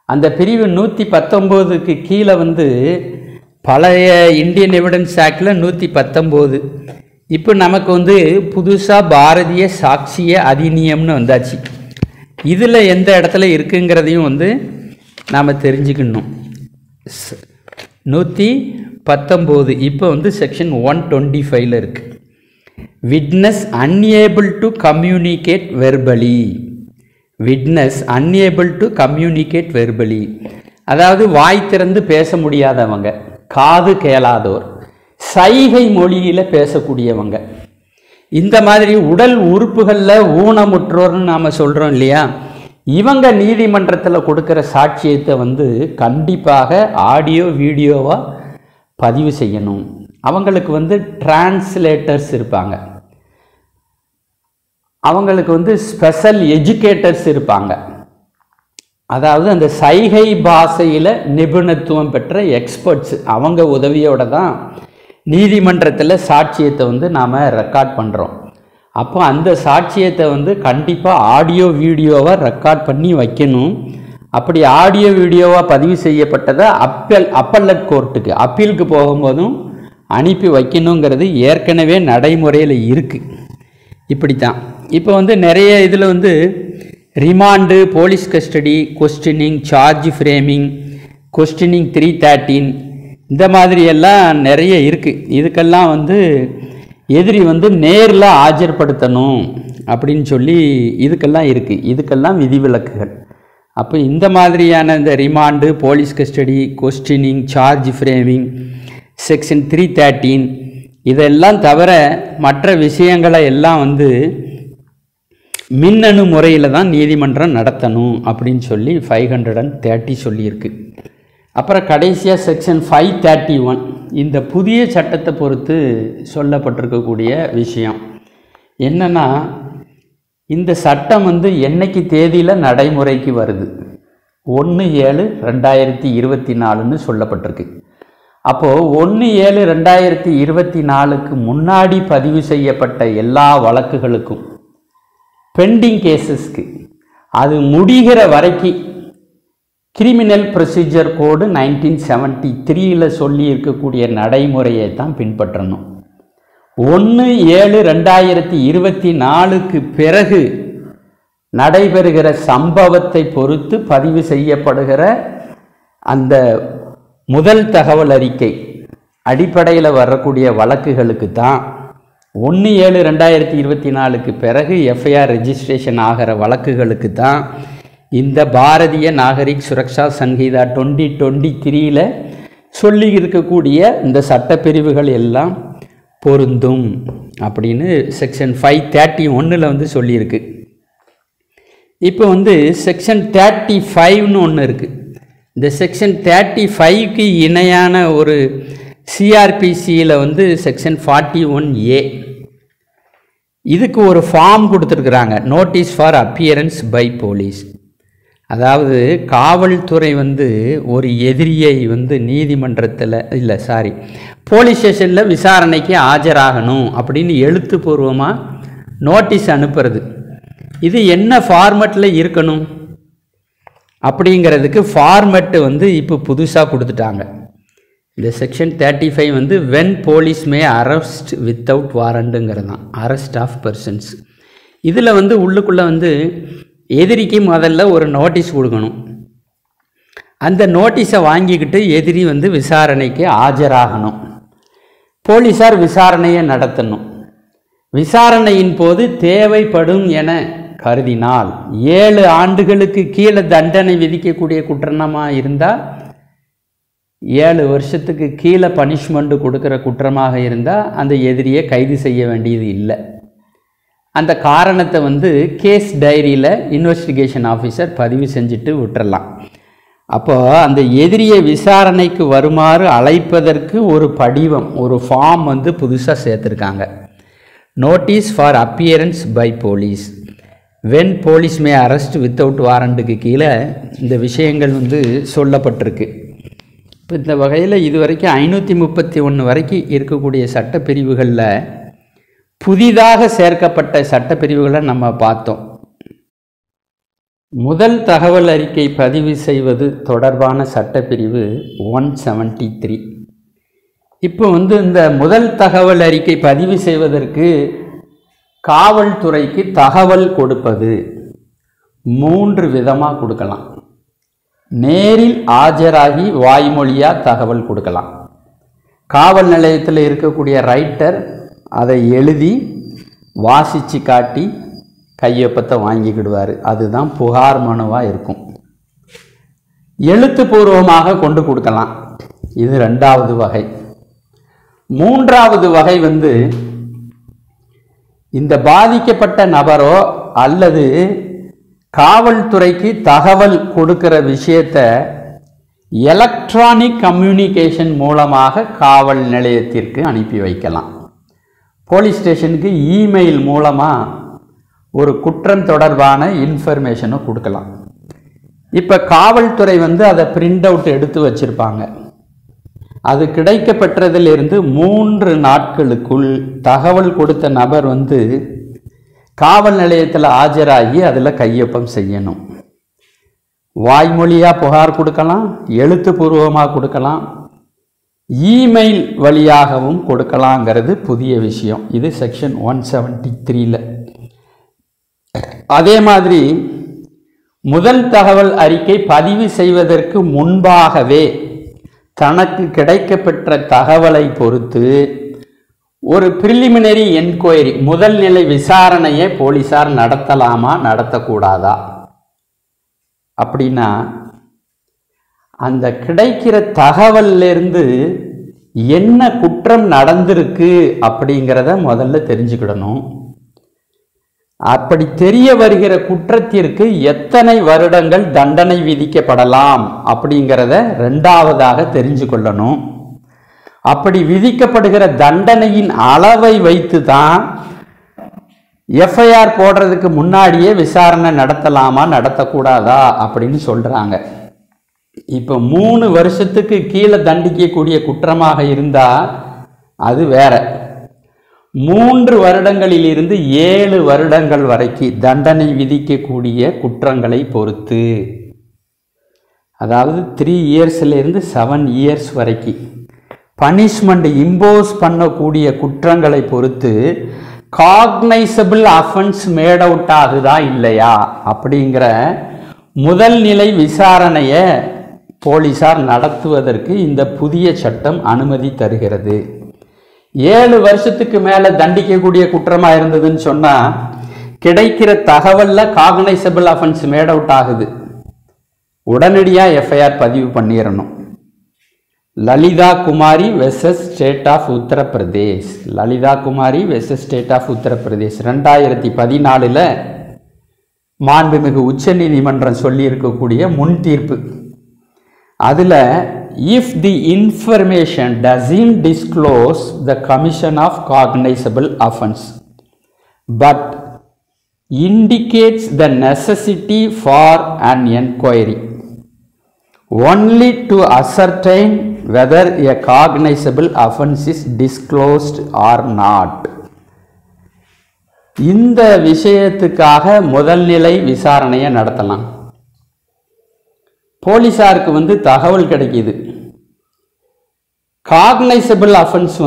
அந்த பிரிவு 119க்கு கீழே பழைய இந்தியன் எவிடன்ஸ் ஆக்டில் 119, இப்போ நமக்கு புதுசாக பாரதிய சாட்சிய அதிநியம்னு வந்தாச்சு. இதில் எந்த இடத்துல இருக்குங்கிறதையும் நாம் தெரிஞ்சுக்கணும். 119 இப்போ செக்ஷன் 125ல் இருக்குது. Witness unable to communicate verbally. Witness unable to communicate verbally, அதாவது வாய் திறந்து பேச முடியாதவங்க, காது கேளாதோர், சைகை மொழியில் பேசக்கூடியவங்க, இந்த மாதிரி உடல் உறுப்புகளில் ஊனமுற்றோர்னு நாம் சொல்கிறோம் இல்லையா, இவங்க நீதிமன்றத்தில் கொடுக்குற சாட்சியத்தை கண்டிப்பாக ஆடியோ வீடியோவாக பதிவு செய்யணும். அவங்களுக்கு டிரான்ஸ்லேட்டர்ஸ் இருப்பாங்க, அவங்களுக்கு ஸ்பெஷல் எஜுகேட்டர்ஸ் இருப்பாங்க. அதாவது அந்த சைகை பாஷையில் நிபுணத்துவம் பெற்ற எக்ஸ்பர்ட்ஸ், அவங்க உதவியோட தான் நீதிமன்றத்தில் சாட்சியத்தை நாம் ரெக்கார்ட் பண்ணுறோம். அப்போ அந்த சாட்சியத்தை கண்டிப்பாக ஆடியோ வீடியோவாக ரெக்கார்ட் பண்ணி வைக்கணும். அப்படி ஆடியோ வீடியோவாக பதிவு செய்யப்பட்டதை அப்பல்லட் கோர்ட்டுக்கு, அப்பீலுக்கு போகும்போதும் அனுப்பி வைக்கணுங்கிறது ஏற்கனவே நடைமுறையில் இருக்குது. இப்படி தான் இப்போ நிறைய இதில் remand, police custody, questioning, charge framing, questioning 313, இந்த மாதிரியெல்லாம் நிறைய இருக்குது. இதுக்கெல்லாம் எதிரி நேரில் ஆஜர்படுத்தணும் அப்படின்னு சொல்லி இதுக்கெல்லாம் இருக்குது. இதுக்கெல்லாம் விதிவிலக்குகள். அப்போ இந்த மாதிரியான இந்த remand, police custody, questioning, charge framing, section 313 இதெல்லாம் தவிர மற்ற விஷயங்களை எல்லாம் மின்னணு முறையில் தான் நீதிமன்றம் நடத்தணும் அப்படின்னு சொல்லி 530 சொல்லியிருக்கு. அப்புறம் கடைசியாக செக்ஷன் 531 இந்த புதிய சட்டத்தை பொறுத்து சொல்லப்பட்டிருக்கக்கூடிய விஷயம் என்னென்னா, இந்த சட்டம் என்னைக்கு தேதியில் நடைமுறைக்கு வருது, 1/7/2024ன்னு சொல்லப்பட்டிருக்கு. அப்போது 1/7/2024க்கு முன்னாடி பதிவு செய்யப்பட்ட எல்லா வழக்குகளுக்கும், பெண்டிங் கேசஸ்க்கு, அது முடிகிற வரைக்கும் கிரிமினல் ப்ரொசீஜர் கோடு 1973ல் சொல்லி இருக்கக்கூடிய நடைமுறையை தான் பின்பற்றணும். 1/7/2024க்கு பிறகு நடைபெறுகிற சம்பவத்தை பொறுத்து பதிவு செய்யப்படுகிற அந்த முதல் தகவல் அறிக்கை அடிப்படையில் வரக்கூடிய வழக்குகளுக்கு தான் 1/7/2024க்கு பிறகு எஃப்ஐஆர் ரெஜிஸ்ட்ரேஷன் ஆகிற வழக்குகளுக்கு தான் இந்த பாரதிய நாகரிக் சுரக்ஷா சங்கீதா 2023 சொல்லி இருக்கக்கூடிய இந்த சட்டப்பிரிவுகள் எல்லாம் பொருந்தும் அப்படின்னு செக்ஷன் 531 வந்து சொல்லியிருக்கு. இப்போ வந்து செக்ஷன் 35ன்னு ஒன்று இருக்குது. இந்த செக்ஷன் 35க்கு இணையான ஒரு சிஆர்பிசியில் வந்து செக்ஷன் 41A. இதுக்கு ஒரு ஃபார்ம் கொடுத்துருக்குறாங்க, notice for appearance by police. அதாவது காவல்துறை வந்து ஒரு எதிரியை வந்து நீதிமன்றத்தில் போலீஸ் ஸ்டேஷனில் விசாரணைக்கு ஆஜராகணும் அப்படின்னு எழுத்துப்பூர்வமாக நோட்டீஸ் அனுப்புறது. இது என்ன ஃபார்மெட்டில் இருக்கணும் அப்படிங்கிறதுக்கு ஃபார்மெட்டு வந்து இப்போ புதுசாக கொடுத்துட்டாங்க. இந்த செக்ஷன் 35 வந்து when police may arrest without வாரண்ட்டுங்கிறது தான், அரெஸ்ட் ஆஃப் பர்சன்ஸ். இதில் வந்து உள்ளுக்குள்ளே வந்து எதிரிக்கு முதல்ல ஒரு நோட்டீஸ் கொடுக்கணும். அந்த நோட்டீஸை வாங்கிக்கிட்டு எதிரி வந்து விசாரணைக்கு ஆஜராகணும். போலீஸார் விசாரணையை நடத்தணும். விசாரணையின் போது தேவைப்படும் என கருதினால் 7 ஆண்டுகளுக்கு கீழே தண்டனை விதிக்கக்கூடிய குற்றமாக இருந்தால், 7 வருஷத்துக்கு கீழே பனிஷ்மெண்ட்டு கொடுக்குற குற்றமாக இருந்தால் அந்த எதிரியை கைது செய்ய வேண்டியது இல்லை. அந்த காரணத்தை வந்து கேஸ் டைரியில் இன்வெஸ்டிகேஷன் ஆஃபீஸர் பதிவு செஞ்சுட்டு விட்டுறலாம். அப்போ அந்த எதிரியை விசாரணைக்கு வருமாறு அழைப்பதற்கு ஒரு படிவம், ஒரு ஃபார்ம் வந்து புதுசாக சேர்த்துருக்காங்க. Notice for appearance by police when police may arrest without வாரண்ட்டுக்கு கீழே இந்த விஷயங்கள் வந்து சொல்லப்பட்டிருக்கு. இப்போ இந்த வகையில் இதுவரைக்கும் 531 வரைக்கும் இருக்கக்கூடிய சட்டப்பிரிவுகளில் புதிதாக சேர்க்கப்பட்ட சட்டப்பிரிவுகளை நம்ம பார்த்தோம். முதல் தகவல் அறிக்கை பதிவு செய்வது தொடர்பான சட்டப்பிரிவு 173. இப்போ வந்து இந்த முதல் தகவல் அறிக்கை பதிவு செய்வதற்கு காவல்துறைக்கு தகவல் கொடுப்பது 3 விதமாக கொடுக்கலாம். நேரில் ஆஜராகி வாய்மொழியாக தகவல் கொடுக்கலாம். காவல் நிலையத்தில் இருக்கக்கூடிய ரைட்டர் அதை எழுதி வாசித்து காட்டி கையொப்பத்தை வாங்கிக்கிடுவார். அதுதான் புகார் மனுவாக இருக்கும். எழுத்துப்பூர்வமாக கொண்டு கொடுக்கலாம். இது 2வது வகை. 3வது வகை வந்து இந்த பாதிக்கப்பட்ட நபரோ அல்லது காவல்துறைக்கு தகவல் கொடுக்கிற விஷயத்தை எலக்ட்ரானிக் கம்யூனிகேஷன் மூலமாக காவல் நிலையத்திற்கு அனுப்பி வைக்கலாம். போலீஸ் ஸ்டேஷனுக்கு இமெயில் மூலமாக ஒரு குற்றம் தொடர்பான இன்ஃபர்மேஷனை கொடுக்கலாம். இப்போ காவல்துறை வந்து அதை பிரிண்ட் அவுட் எடுத்து வச்சுருப்பாங்க. அது கிடைக்கப்பெற்றதிலிருந்து 3 நாட்களுக்குள் தகவல் கொடுத்த நபர் வந்து காவல் நிலையத்தில் ஆஜராகி அதில் கையொப்பம் செய்யணும். வாய்மொழியாக புகார் கொடுக்கலாம், எழுத்துப்பூர்வமாக கொடுக்கலாம், இமெயில் வழியாகவும் கொடுக்கலாங்கிறது புதிய விஷயம். இது செக்ஷன் 173. அதே மாதிரி முதல் தகவல் அறிக்கை பதிவு செய்வதற்கு முன்பாகவே தனக்கு கிடைக்கப்பெற்ற தகவலை பொறுத்து ஒரு பிரிலிமினரி என்கொயரி, முதல் நிலை விசாரணையை போலீஸார் நடத்தலாமா நடத்தக்கூடாதா அப்படின்னா, அந்த கிடைக்கிற தகவல்லிருந்து என்ன குற்றம் நடந்திருக்கு அப்படிங்கிறத முதல்ல தெரிஞ்சுக்கிடணும். அப்படி தெரிய வருகிற குற்றத்திற்கு எத்தனை வருடங்கள் தண்டனை விதிக்கப்படலாம் அப்படிங்கிறத 2வதாக தெரிஞ்சு கொள்ளணும். அப்படி விதிக்கப்படுகிற தண்டனையின் அளவை வைத்து தான் எஃப்ஐஆர் போடுறதுக்கு முன்னாடியே விசாரணை நடத்தலாமா நடத்தக்கூடாதா அப்படின்னு சொல்கிறாங்க. இப்போ 3 வருஷத்துக்கு கீழே தண்டிக்கக்கூடிய குற்றமாக இருந்தால் அது வேற. 3 வருடங்களிலிருந்து 7 வருடங்கள் வரைக்கும் தண்டனை விதிக்கக்கூடிய குற்றங்களை பொறுத்து, அதாவது 3 இயர்ஸ்லேருந்து 7 இயர்ஸ் வரைக்கும் பனிஷ்மெண்ட் இம்போஸ் பண்ணக்கூடிய குற்றங்களை பொறுத்து காக்னைசபிள் அஃபென்ஸ் மேட் அவுட் ஆகுதா இல்லையா அப்படிங்கிற முதல் நிலை விசாரணையை போலீஸார் நடத்துவதற்கு இந்த புதிய சட்டம் அனுமதி தருகிறது. 7 வருஷத்துக்கு மேலே தண்டிக்கக்கூடிய குற்றமாக இருந்ததுன்னு சொன்னால் கிடைக்கிற தகவலில் காக்னைசபிள் அஃபென்ஸ் மேட் அவுட் ஆகுது. உடனடியாக எஃப்ஐஆர் பதிவு பண்ணிடணும். Lalita Kumari versus state of Uttar Pradesh. Lalita Kumari versus state of Uttar Pradesh 2014 மாண்புமிகு உச்ச நீதிமன்றம் சொல்லி இருக்கக்கூடிய முன் தீர்ப்பு. அதில் if the information doesn't disclose the commission of cognizable offense but indicates the necessity for an inquiry only to ascertain whether a cognizable offense is disclosed or not. இந்த விஷயத்துக்காக முதல் நிலை விசாரணையை நடத்தலாம். போலீசாருக்கு தகவல் கிடைக்கிது, காக்னைசபிள் அஃபென்ஸ்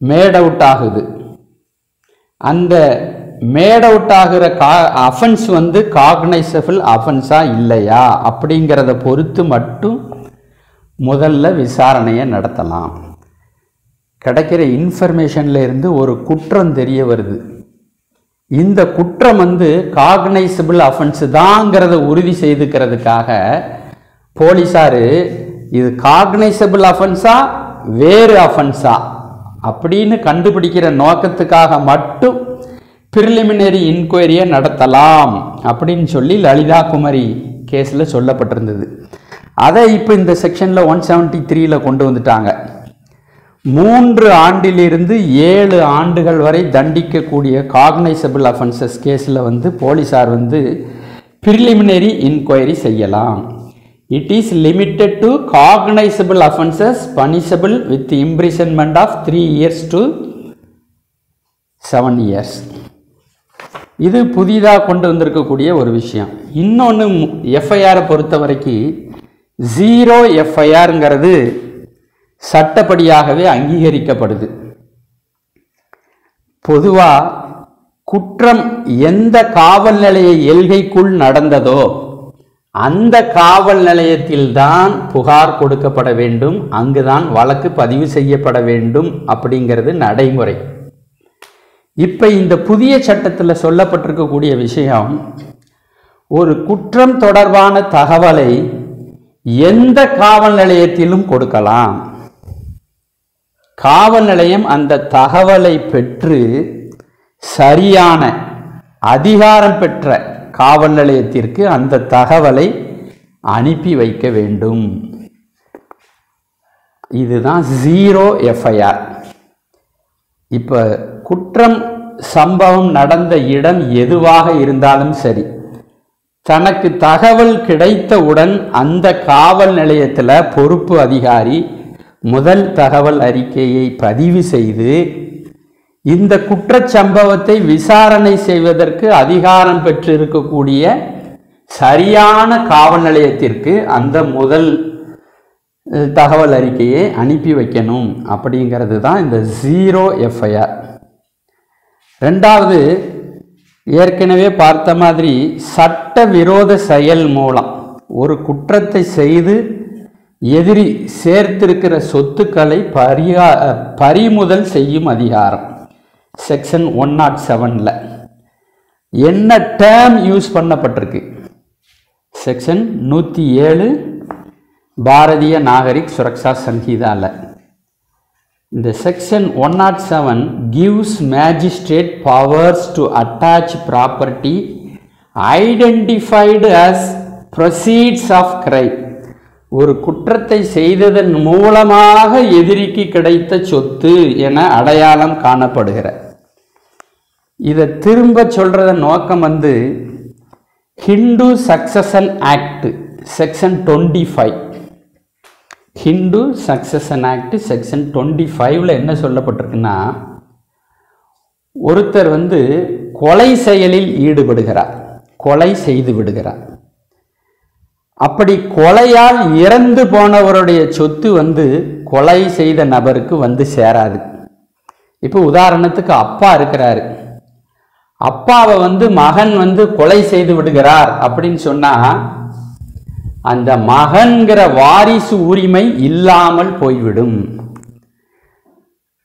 மேட் அவுட் ஆகுது. அந்த மேட் அவுட் ஆகிற அஃபென்ஸ் காக்னைசபிள் அஃபென்ஸா இல்லையா அப்படிங்கிறத பொறுத்து மட்டும் முதல்ல விசாரணையை நடத்தலாம். கிடைக்கிற இன்ஃபர்மேஷன்ல இருந்து ஒரு குற்றம் தெரிய வருது. இந்த குற்றம் காக்னைசபிள் அஃபென்ஸ் தாங்கிறத உறுதி செய்துக்கிறதுக்காக போலீசாரு இது காக்னைசபிள் அஃபென்ஸா வேறு அஃபென்ஸா அப்படின்னு கண்டுபிடிக்கிற நோக்கத்துக்காக மட்டும் பிரிலிமினரி இன்கொயரியை நடத்தலாம் அப்படின்னு சொல்லி லலிதா குமாரி கேஸில் சொல்லப்பட்டிருந்தது. அதை இப்போ இந்த செக்ஷனில் 173 கொண்டு வந்துட்டாங்க. 3 ஆண்டிலிருந்து 7 ஆண்டுகள் வரை தண்டிக்கக்கூடிய காக்னைசபிள் அஃபென்சஸ் கேஸில் போலீசார் பிரிலிமினரி இன்கொயரி செய்யலாம். It is limited to cognizable offences punishable with imprisonment of 3 years to 7 years. இது புதிதாக கொண்டு வந்திருக்கக்கூடிய ஒரு விஷயம். இன்னொன்று எஃப்ஐஆரை பொறுத்த வரைக்கும் 0 எஃப்ஐஆருங்கிறது சட்டப்படியாகவே அங்கீகரிக்கப்படுது. பொதுவாக குற்றம் எந்த காவல் நிலைய எல்கைக்குள் நடந்ததோ அந்த காவல் நிலையத்தில்தான் புகார் கொடுக்கப்பட வேண்டும், அங்குதான் வழக்கு பதிவு செய்யப்பட வேண்டும் அப்படிங்கிறது நடைமுறை. இப்போ இந்த புதிய சட்டத்தில் சொல்லப்பட்டிருக்கக்கூடிய விஷயம், ஒரு குற்றம் தொடர்பான தகவலை எந்த காவல் நிலையத்திலும் கொடுக்கலாம். காவல் நிலையம் அந்த தகவலை பெற்று சரியான அதிகாரம் பெற்ற காவல் நிலையத்திற்கு அந்த தகவலை அனுப்பி வைக்க வேண்டும். இதுதான் 0 எஃப்ஐஆர். இப்போ குற்றம் சம்பவம் நடந்த இடம் எதுவாக இருந்தாலும் சரி, தனக்கு தகவல் கிடைத்தவுடன் அந்த காவல் நிலையத்தில் பொறுப்பு அதிகாரி முதல் தகவல் அறிக்கையை பதிவு செய்து இந்த குற்றச்சம்பவத்தை விசாரணை செய்வதற்கு அதிகாரம் பெற்றிருக்கக்கூடிய சரியான காவல் நிலையத்திற்கு அந்த முதல் தகவல் அறிக்கையை அனுப்பி வைக்கணும். அப்படிங்கிறது தான் இந்த 0 எஃப்ஐஆர். ரெண்டாவது, ஏற்கனவே பார்த்த மாதிரி சட்ட விரோத செயல் மூலம் ஒரு குற்றத்தை செய்து எதிரி சேர்த்திருக்கிற சொத்துக்களை பறிமுதல் செய்யும் அதிகாரம் செக்ஷன் 107 என்ன டேர்ம் யூஸ் பண்ணப்பட்டிருக்கு? செக்ஷன் 107 பாரதிய நாகரிக் சுரக்ஷா சங்கீதால இந்த section 107 gives magistrate powers to attach property identified as proceeds of crime. ஒரு குற்றத்தை செய்ததன் மூலமாக எதிரிக்கு கிடைத்த சொத்து என அடையாளம் காணப்படுகிற. இதை திரும்ப சொல்றத நோக்கம் Hindu succession act section 25. Hindu succession act section 25 என்ன சொல்லப்பட்டிருக்குன்னா, ஒருத்தர் கொலை செயலில் ஈடுபடுகிறார், கொலை செய்து விடுகிறார். அப்படி கொலையால் இறந்து போனவருடைய சொத்து கொலை செய்த நபருக்கு சேராது. இப்போ உதாரணத்துக்கு அப்பா இருக்கிறாரு, அப்பாவை மகன் கொலை செய்து விடுகிறார் அப்படின்னு சொன்னா அந்த மகன்கிற வாரிசு உரிமை இல்லாமல் போய்விடும்.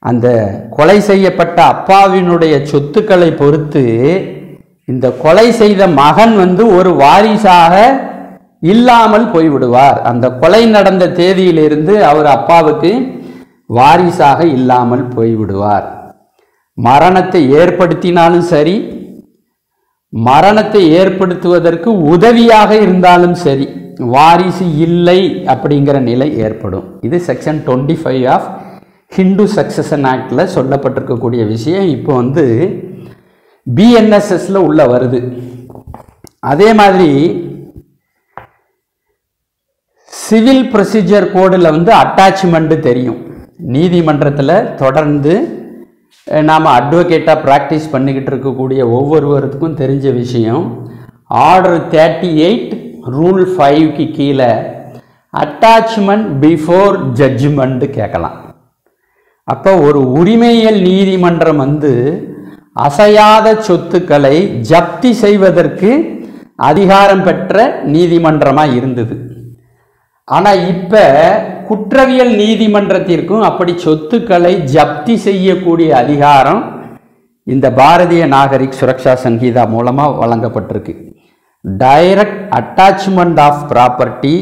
அந்த கொலை செய்யப்பட்ட அப்பாவினுடைய சொத்துக்களை பொறுத்து இந்த கொலை செய்த மகன் ஒரு வாரிசாக இல்லாமல் போய்விடுவார். அந்த கொலை நடந்த தேதியிலிருந்து அவர் அப்பாவுக்கு வாரிசாக இல்லாமல் போய்விடுவார். மரணத்தை ஏற்படுத்தினாலும் சரி, மரணத்தை ஏற்படுத்துவதற்கு உதவியாக இருந்தாலும் சரி, வாரிசு இல்லை அப்படிங்கிற நிலை ஏற்படும். இது செக்ஷன் 25 ஆஃப் ஹிந்து சக்சஷன் ஆக்டில் சொல்லப்பட்டிருக்கக்கூடிய விஷயம். இப்போ வந்து பிஎன்எஸ்எஸ்ல உள்ள வருது. அதே மாதிரி சிவில் ப்ரொசீஜர் கோடில் வந்து அட்டாச்மெண்ட் தெரியும். நீதிமன்றத்தில் தொடர்ந்து நாம் அட்வொகேட்டாக ப்ராக்டிஸ் பண்ணிக்கிட்டு இருக்கக்கூடிய ஒவ்வொருவருக்கும் தெரிஞ்ச விஷயம். ஆர்டர் 38 ரூல் 5க்கு கீழே அட்டாச்மெண்ட் பிஃபோர் ஜட்ஜ்மெண்ட் கேட்கலாம். அப்போ ஒரு உரிமையியல் நீதிமன்றம் வந்து அசையாத சொத்துக்களை ஜப்தி செய்வதற்கு அதிகாரம் பெற்ற நீதிமன்றமாக இருந்தது. ஆனால் இப்போ குற்றவியல் நீதிமன்றத்திற்கும் அப்படி சொத்துக்களை ஜப்தி செய்யக்கூடிய அதிகாரம் இந்த பாரதிய நாகரிக் சுரக்ஷா சங்கீதா மூலமாக வழங்கப்பட்டிருக்கு. Direct attachment of property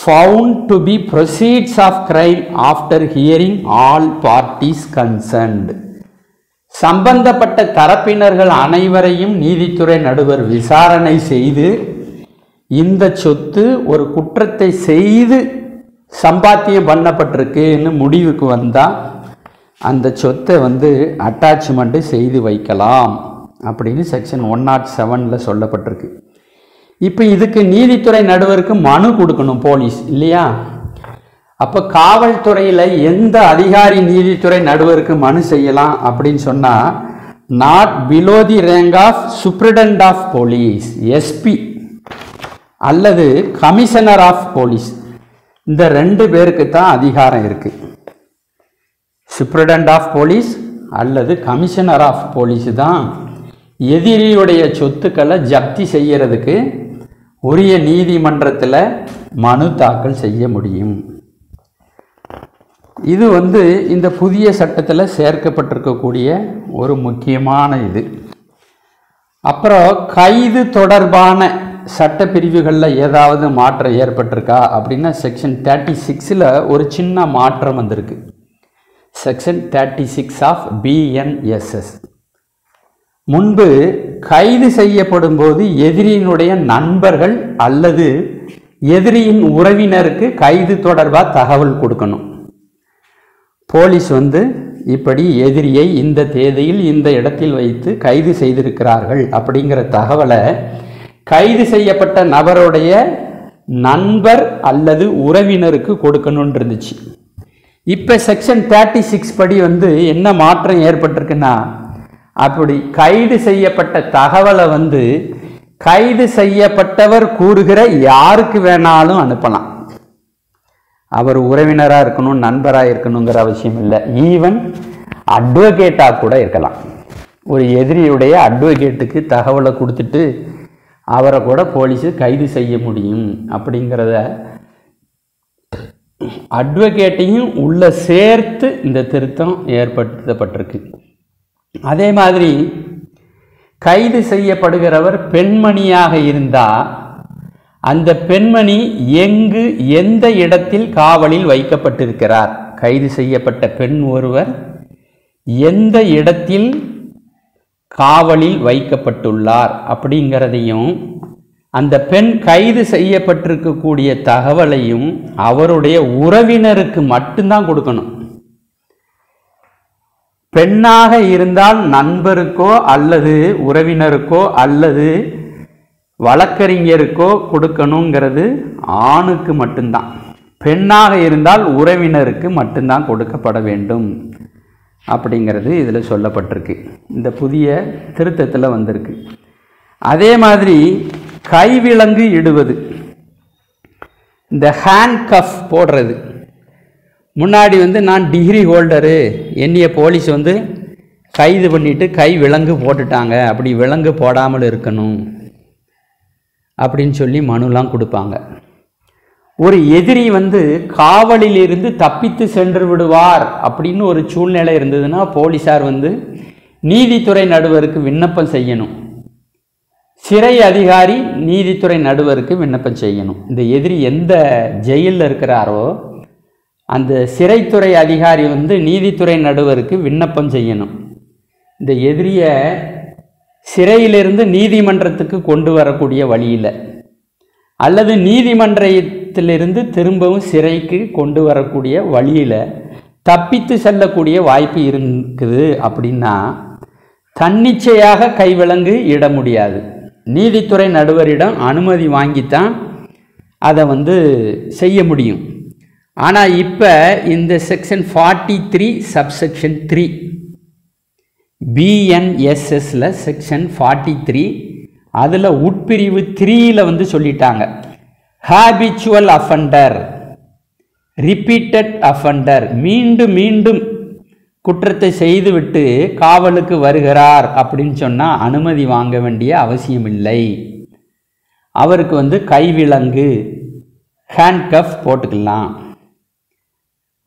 found to be proceeds of crime after hearing all parties concerned. சம்பந்தப்பட்ட தரப்பினர்கள் அனைவரையும் நீதித்துறை நடுவர் விசாரணை செய்து இந்த சொத்து ஒரு குற்றத்தை செய்து சம்பாத்தியம் பண்ணப்பட்டிருக்குன்னு முடிவுக்கு வந்தால் அந்த சொத்தை வந்து அட்டாச்மெண்ட்டு செய்து வைக்கலாம் அப்படின்னு செக்ஷன் 107 சொல்லப்பட்டிருக்கு. இப்போ இதுக்கு நீதித்துறை நடுவருக்கு மனு கொடுக்கணும் போலீஸ் இல்லையா? அப்போ காவல்துறையில் எந்த அதிகாரி நீதித்துறை நடுவருக்கு மனு செய்யலாம் அப்படின்னு சொன்னால், not below the rank of superintendent of police, SP அல்லது கமிஷனர் ஆஃப் போலீஸ். இந்த 2 பேருக்கு தான் அதிகாரம் இருக்குது. சூப்பரிண்டென்ட் ஆஃப் போலீஸ் அல்லது கமிஷனர் ஆஃப் போலீஸ் தான் எதிரியுடைய சொத்துக்களை ஜப்தி செய்யறதுக்கு உரிய நீதிமன்றத்தில் மனு தாக்கல் செய்ய முடியும். இது வந்து இந்த புதிய சட்டத்தில் சேர்க்கப்பட்டிருக்கக்கூடிய ஒரு முக்கியமான இது. அப்புறம் கைது தொடர்பான சட்ட பிரிவுகளில் ஏதாவது மாற்றம் ஏற்பட்டிருக்கா அப்படின்னா செக்ஷன் 36 ஒரு சின்ன மாற்றம் வந்திருக்கு. Section 36 of BNSS. முன்பு கைது செய்யப்படும் போது எதிரியினுடைய நண்பர்கள் அல்லது எதிரியின் உறவினருக்கு கைது தொடர்பாக தகவல் கொடுக்கணும். போலீஸ் வந்து இப்படி எதிரியை இந்த தேதியில் இந்த இடத்தில் வைத்து கைது செய்திருக்கிறார்கள் அப்படிங்கிற தகவலை கைது செய்யப்பட்ட நபருடைய நண்பர் அல்லது உறவினருக்கு கொடுக்கணும்னு இருந்துச்சு. இப்போ செக்ஷன் 36 படி வந்து என்ன மாற்றம் ஏற்பட்டிருக்குன்னா, அப்படி கைது செய்யப்பட்ட தகவலை வந்து கைது செய்யப்பட்டவர் கூறுகிற யாருக்கு வேணாலும் அனுப்பலாம். அவர் உறவினராக இருக்கணும், நண்பராக இருக்கணுங்கிற அவசியம் இல்லை. ஈவன் அட்வொகேட்டாக கூட இருக்கலாம். ஒரு எதிரியுடைய அட்வொகேட்டுக்கு தகவலை கொடுத்துட்டு அவரை கூட போலீஸு கைது செய்ய முடியும். அப்படிங்கிறத அட்வொகேட்டையும் உள்ள சேர்த்து இந்த திருத்தம் ஏற்படுத்தப்பட்டிருக்கு. அதே மாதிரி கைது செய்யப்படுகிறவர் பெண்மணியாக இருந்தால் அந்த பெண்மணி எங்கு எந்த இடத்தில் காவலில் வைக்கப்பட்டிருக்கிறார், கைது செய்யப்பட்ட பெண் ஒருவர் எந்த இடத்தில் காவலில் வைக்கப்பட்டுள்ளார் அப்படிங்கிறதையும் அந்த பெண் கைது செய்யப்பட்டிருக்கக்கூடிய தகவலையும் அவருடைய உறவினருக்கு மட்டும்தான் கொடுக்கணும். பெண்ணாக இருந்தால் நண்பருக்கோ அல்லது உறவினருக்கோ அல்லது வழக்கறிஞருக்கோ கொடுக்கணுங்கிறது ஆணுக்கு மட்டும்தான். பெண்ணாக இருந்தால் உறவினருக்கு மட்டும்தான் கொடுக்கப்பட வேண்டும் அப்படிங்கிறது இதில் சொல்லப்பட்டிருக்கு. இந்த புதிய திருத்தத்தில் வந்திருக்கு. அதே மாதிரி கைவிலங்கு இடுவது, இந்த ஹேண்ட் கஃப் போடுறது. முன்னாடி வந்து நான் டிகிரி ஹோல்டரு, என்னைய போலீஸ் வந்து கைது பண்ணிட்டு கை விலங்கு போட்டுட்டாங்க, அப்படி விலங்கு போடாமல் இருக்கணும் அப்படின்னு சொல்லி மனுலாம் கொடுப்பாங்க. ஒரு எதிரி வந்து காவலில் இருந்து தப்பித்து சென்று விடுவார் அப்படின்னு ஒரு சூழ்நிலை இருந்ததுன்னா போலீஸார் வந்து நீதித்துறை நடுவருக்கு விண்ணப்பம் செய்யணும். சிறை அதிகாரி நீதித்துறை நடுவருக்கு விண்ணப்பம் செய்யணும். இந்த எதிரி எந்த ஜெயிலில் இருக்கிறாரோ அந்த சிறைத்துறை அதிகாரி வந்து நீதித்துறை நடுவருக்கு விண்ணப்பம் செய்யணும். இந்த எதிரியை சிறையிலிருந்து நீதிமன்றத்துக்கு கொண்டு வரக்கூடிய வழியில் அல்லது நீதிமன்றத்திலிருந்து திரும்பவும் சிறைக்கு கொண்டு வரக்கூடிய வழியில் தப்பித்து செல்லக்கூடிய வாய்ப்பு இருக்குது அப்படின்னா தன்னிச்சையாக கைவிலங்கு இட முடியாது. நீதித்துறை நடுவரிடம் அனுமதி வாங்கித்தான் அதை வந்து செய்ய முடியும். ஆனால் இப்போ இந்த செக்ஷன் 43 சப்செக்ஷன் 3 BNSSல செக்ஷன் 43 அதில் உட்பிரிவு 3ல் வந்து சொல்லிட்டாங்க, ஹேபிச்சுவல் அஃபண்டர், ரிப்பீட்டட் அஃபண்டர், மீண்டும் மீண்டும் குற்றத்தை செய்துவிட்டு காவலுக்கு வருகிறார் அப்படின்னு சொன்னால் அனுமதி வாங்க வேண்டிய அவசியமில்லை. அவருக்கு வந்து கைவிலங்கு ஹேண்ட்கஃப் போட்டுக்கலாம்.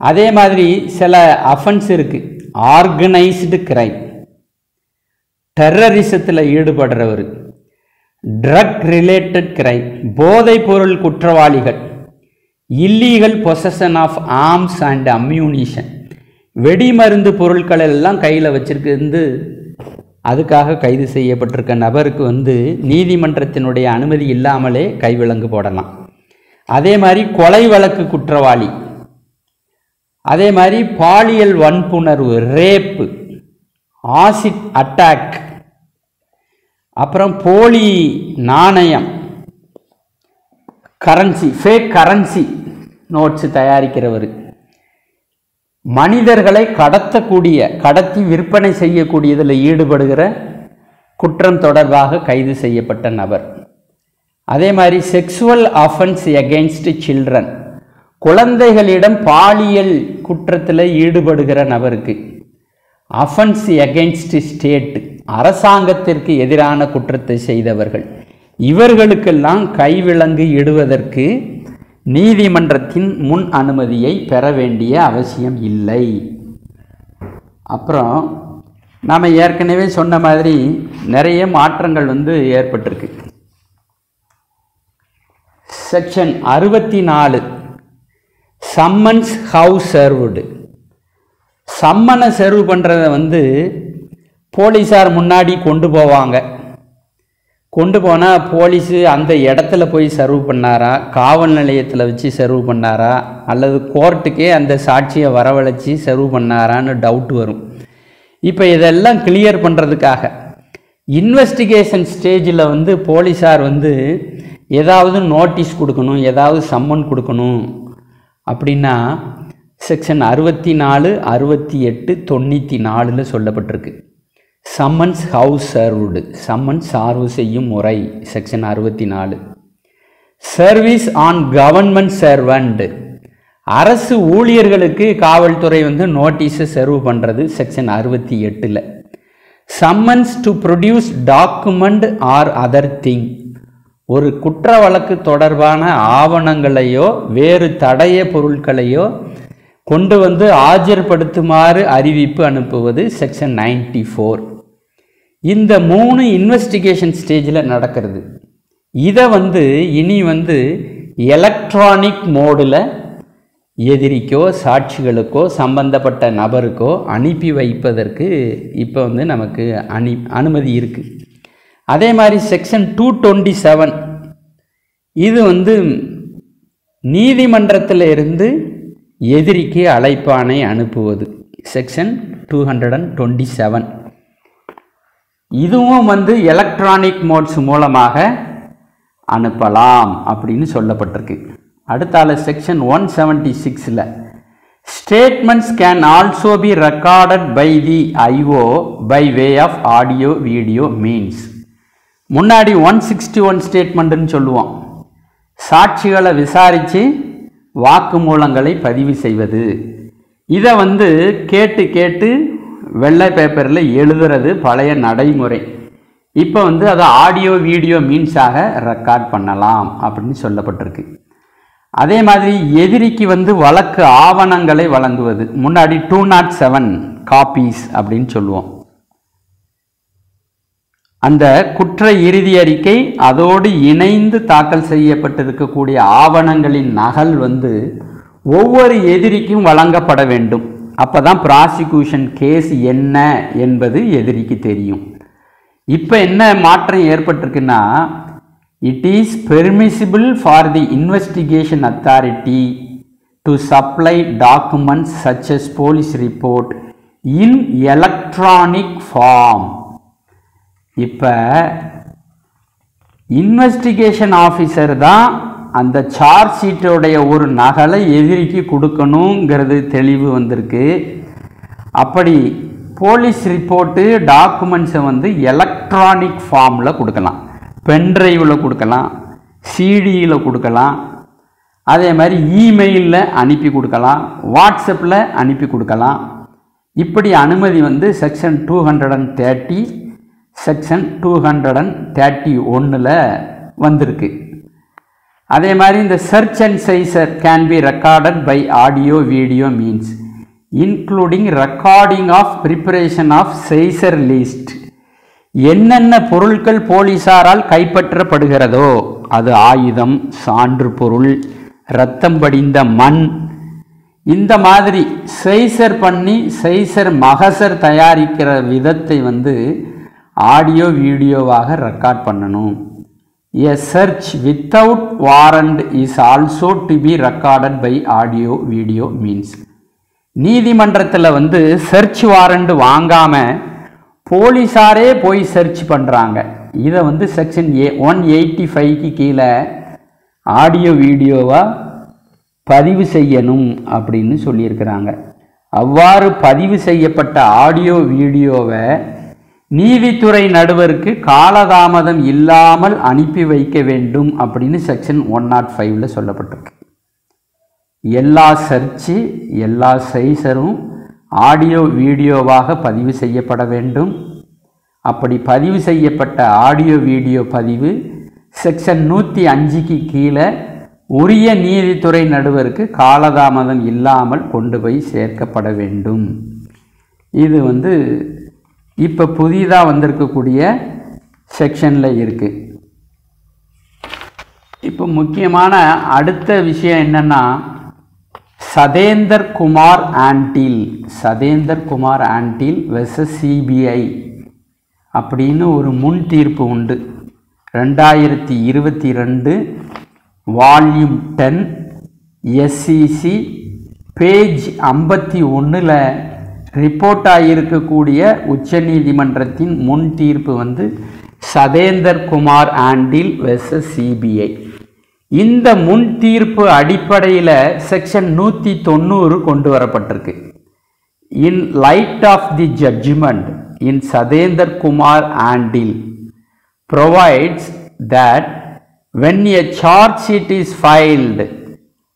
அதே மாதிரி சில அஃபென்ஸ் இருக்குது, ஆர்கனைஸ்டு கிரைம், டெரரிசத்தில் ஈடுபடுறவர், ட்ரக் ரிலேட்டட் கிரைம், போதைப் பொருள் குற்றவாளிகள், illegal possession of arms and ammunition, வெடிமருந்து பொருட்கள் எல்லாம் கையில் வச்சிருக்கு அதுக்காக கைது செய்யப்பட்டிருக்க நபருக்கு வந்து நீதிமன்றத்தினுடைய அனுமதி இல்லாமலே கைவிலங்கு போடலாம். அதே மாதிரி கொலை வழக்கு குற்றவாளி, அதே மாதிரி பாலியல் வன்புணர்வு, ரேப்பு, ஆசிட் அட்டாக், அப்புறம் போலி நாணயம், கரன்சி, ஃபேக் கரன்சி நோட்ஸ் தயாரிக்கிறவர், மனிதர்களை கடத்தி விற்பனை செய்யக்கூடியதில் ஈடுபடுகிற குற்றம் தொடர்பாக கைது செய்யப்பட்ட நபர். அதே மாதிரி செக்ஸுவல் அஃபென்ஸ் எகெயின்ஸ்ட் சில்ட்ரன், குழந்தைகளிடம் பாலியல் குற்றத்தில் ஈடுபடுகிற நபருக்கு. அஃபென்ஸ் எகெயின்ஸ்ட் ஸ்டேட், அரசாங்கத்திற்கு எதிரான குற்றத்தை செய்தவர்கள், இவர்களுக்கெல்லாம் கைவிலங்கு இடுவதற்கு நீதிமன்றத்தின் முன் அனுமதியை பெற வேண்டிய அவசியம் இல்லை. அப்புறம் நாம் ஏற்கனவே சொன்ன மாதிரி நிறைய மாற்றங்கள் வந்து ஏற்பட்டிருக்கு. செக்ஷன் 64 சம்மன்ஸ் ஹவு சர்வ்டு, சம்மனை சர்வ் பண்ணுறதை வந்து போலீஸார் முன்னாடி கொண்டு போவாங்க. கொண்டு போனால் போலீஸு அந்த இடத்துல போய் சர்வ் பண்ணாரா, காவல் நிலையத்தில் வச்சு சர்வ் பண்ணாரா, அல்லது கோர்ட்டுக்கே அந்த சாட்சியை வரவழைச்சி சர்வ் பண்ணாரான்னு டவுட் வரும். இப்போ இதெல்லாம் கிளியர் பண்ணுறதுக்காக இன்வெஸ்டிகேஷன் ஸ்டேஜில் வந்து போலீஸார் வந்து ஏதாவது நோட்டீஸ் கொடுக்கணும், ஏதாவது சம்மன் கொடுக்கணும் அப்படின்னா செக்ஷன் 64, 68, 94 சொல்லப்பட்டிருக்கு. Summons how served, summons serve செய்யும் முறை section 64. Service on government servant, அரசு ஊழியர்களுக்கு காவல்துறை வந்து நோட்டீஸை சர்வ் பண்ணுறது section 68. Summons to produce document or other thing, ஒரு குற்ற வழக்கு தொடர்பான ஆவணங்களையோ வேறு தடய பொருட்களையோ கொண்டு வந்து ஆஜர்படுத்துமாறு அறிவிப்பு அனுப்புவது செக்ஷன் 94. இந்த 3 இன்வெஸ்டிகேஷன் ஸ்டேஜில் நடக்கிறது. இதை வந்து இனி வந்து எலக்ட்ரானிக் மோடில் எதிரிக்கோ சாட்சிகளுக்கோ சம்பந்தப்பட்ட நபருக்கோ அனுப்பி வைப்பதற்கு இப்போ வந்து நமக்கு அனுமதி இருக்குது. அதே மாதிரி செக்ஷன் 227 இது வந்து நீதிமன்றத்தில் இருந்து எதிரிக்கு அழைப்பானை அனுப்புவது செக்ஷன் 227. இதுவும் வந்து எலக்ட்ரானிக் மோட்ஸ் மூலமாக அனுப்பலாம் அப்படின்னு சொல்லப்பட்டிருக்கு. அடுத்தால செக்ஷன் 176ல் statements can also be recorded by the IO by way of audio video means. முன்னாடி 161 ஸ்டேட்மெண்ட்டுன்னு சொல்லுவோம், சாட்சிகளை விசாரித்து வாக்குமூலங்களை பதிவு செய்வது. இதை வந்து கேட்டு வெள்ளை பேப்பரில் எழுதுறது பழைய நடைமுறை. இப்போ வந்து அதை ஆடியோ வீடியோ மீன்ஸாக ரெக்கார்ட் பண்ணலாம் அப்படின்னு சொல்லப்பட்டிருக்கு. அதே மாதிரி எதிரிக்கு வந்து வழக்கு ஆவணங்களை வழங்குவது, முன்னாடி 207 காப்பீஸ் அப்படின்னு சொல்லுவோம். அந்த குற்ற இறுதி அறிக்கை அதோடு இணைந்து தாக்கல் செய்யப்பட்டிருக்கக்கூடிய ஆவணங்களின் நகல் வந்து ஒவ்வொரு எதிரிக்கும் வழங்கப்பட வேண்டும். அப்போ தான் ப்ராசிக்யூஷன் கேஸ் என்ன என்பது எதிரிக்கு தெரியும். இப்போ என்ன மாற்றம் ஏற்பட்டிருக்குன்னா, it is permissible for the investigation authority to supply documents such as police report in electronic form. இப்போ இன்வெஸ்டிகேஷன் ஆஃபீஸர் தான் அந்த சார்ஜ் ஷீட்டோடைய ஒரு நகலை எதிரிக்கு கொடுக்கணுங்கிறது தெளிவு வந்திருக்கு. அப்படி போலீஸ் ரிப்போர்ட்டு டாக்குமெண்ட்ஸை வந்து எலக்ட்ரானிக் ஃபார்மில் கொடுக்கலாம். பென்ட்ரைவில் கொடுக்கலாம், சிடியில் கொடுக்கலாம், அதே மாதிரி இமெயிலில் அனுப்பி கொடுக்கலாம், வாட்ஸ்அப்பில் அனுப்பி கொடுக்கலாம். இப்படி அனுமதி வந்து செக்ஷன் 230 செக்ஷன் 231 வந்திருக்கு. அதே மாதிரி இந்த search and seizure can be recorded by audio video means including recording of preparation of seizure list. என்னென்ன பொருட்கள் போலீஸாரால் கைப்பற்றப்படுகிறதோ, அது ஆயுதம், சான்று பொருள், இரத்தம் படிந்த மண், இந்த மாதிரி சைசர் பண்ணி சைசர் மகசர் தயாரிக்கிற விதத்தை வந்து ஆடியோ வீடியோவாக ரெக்கார்ட் பண்ணணும். A search without warrant is also to be recorded by audio video means. நீதிமன்றத்தில் வந்து சர்ச் வாரண்ட் வாங்காமல் போலீஸாரே போய் சர்ச் பண்ணுறாங்க. இதை வந்து செக்ஷன் 185க்கு கீழே ஆடியோ வீடியோவாக பதிவு செய்யணும் அப்படின்னு சொல்லியிருக்கிறாங்க. அவ்வாறு பதிவு செய்யப்பட்ட ஆடியோ வீடியோவை நீதித்துறை நடுவருக்கு காலதாமதம் இல்லாமல் அனுப்பி வைக்க வேண்டும் அப்படின்னு செக்ஷன் 105 சொல்லப்பட்டிருக்கு. எல்லா சர்ச்சு எல்லா சைசரும் ஆடியோ வீடியோவாக பதிவு செய்யப்பட வேண்டும். அப்படி பதிவு செய்யப்பட்ட ஆடியோ வீடியோ பதிவு செக்ஷன் 105க்கு கீழே உரிய நீதித்துறை நடுவருக்கு காலதாமதம் இல்லாமல் கொண்டு போய் சேர்க்கப்பட வேண்டும். இது வந்து இப்போ புதிதாக வந்திருக்கக்கூடிய செக்ஷனில் இருக்குது. இப்போ முக்கியமான அடுத்த விஷயம் என்னென்னா, சதேந்தர் குமார் ஆண்டில் வெர்சஸ் சிபிஐ அப்படின்னு ஒரு முன் தீர்ப்பு உண்டு. 2022 வால்யூம் 10 SCC பேஜ் 51 ரிப்போர்ட் ஆகியிருக்கக்கூடிய உச்சநீதிமன்றத்தின் முன் தீர்ப்பு வந்து சதேந்தர் குமார் ஆண்டில் வெர்சஸ் சிபிஐ. இந்த முன் தீர்ப்பு அடிப்படையில் செக்ஷன் 190 கொண்டு வரப்பட்டிருக்கு. In light of the judgement in Satender Kumar ஆண்டில் provides that when a charge sheet is filed,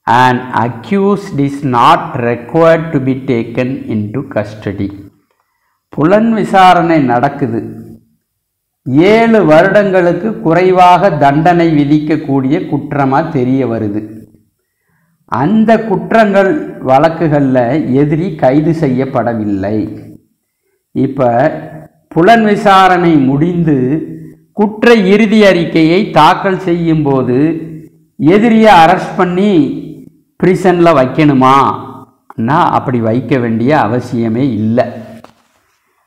an accused is not required to be taken into custody. புலன் விசாரணை நடக்குது, 7 வருடங்களுக்கு குறைவாக தண்டனை விதிக்கக்கூடிய குற்றமாக தெரிய வருது. அந்த குற்றங்கள் வழக்குகளில் எதிரி கைது செய்யப்படவில்லை. இப்போ புலன் விசாரணை முடிந்து குற்ற இறுதி அறிக்கையை தாக்கல் செய்யும் போது எதிரியை அரெஸ்ட் பண்ணி பிரிசனில் வைக்கணுமான்னா அப்படி வைக்க வேண்டிய அவசியமே இல்லை.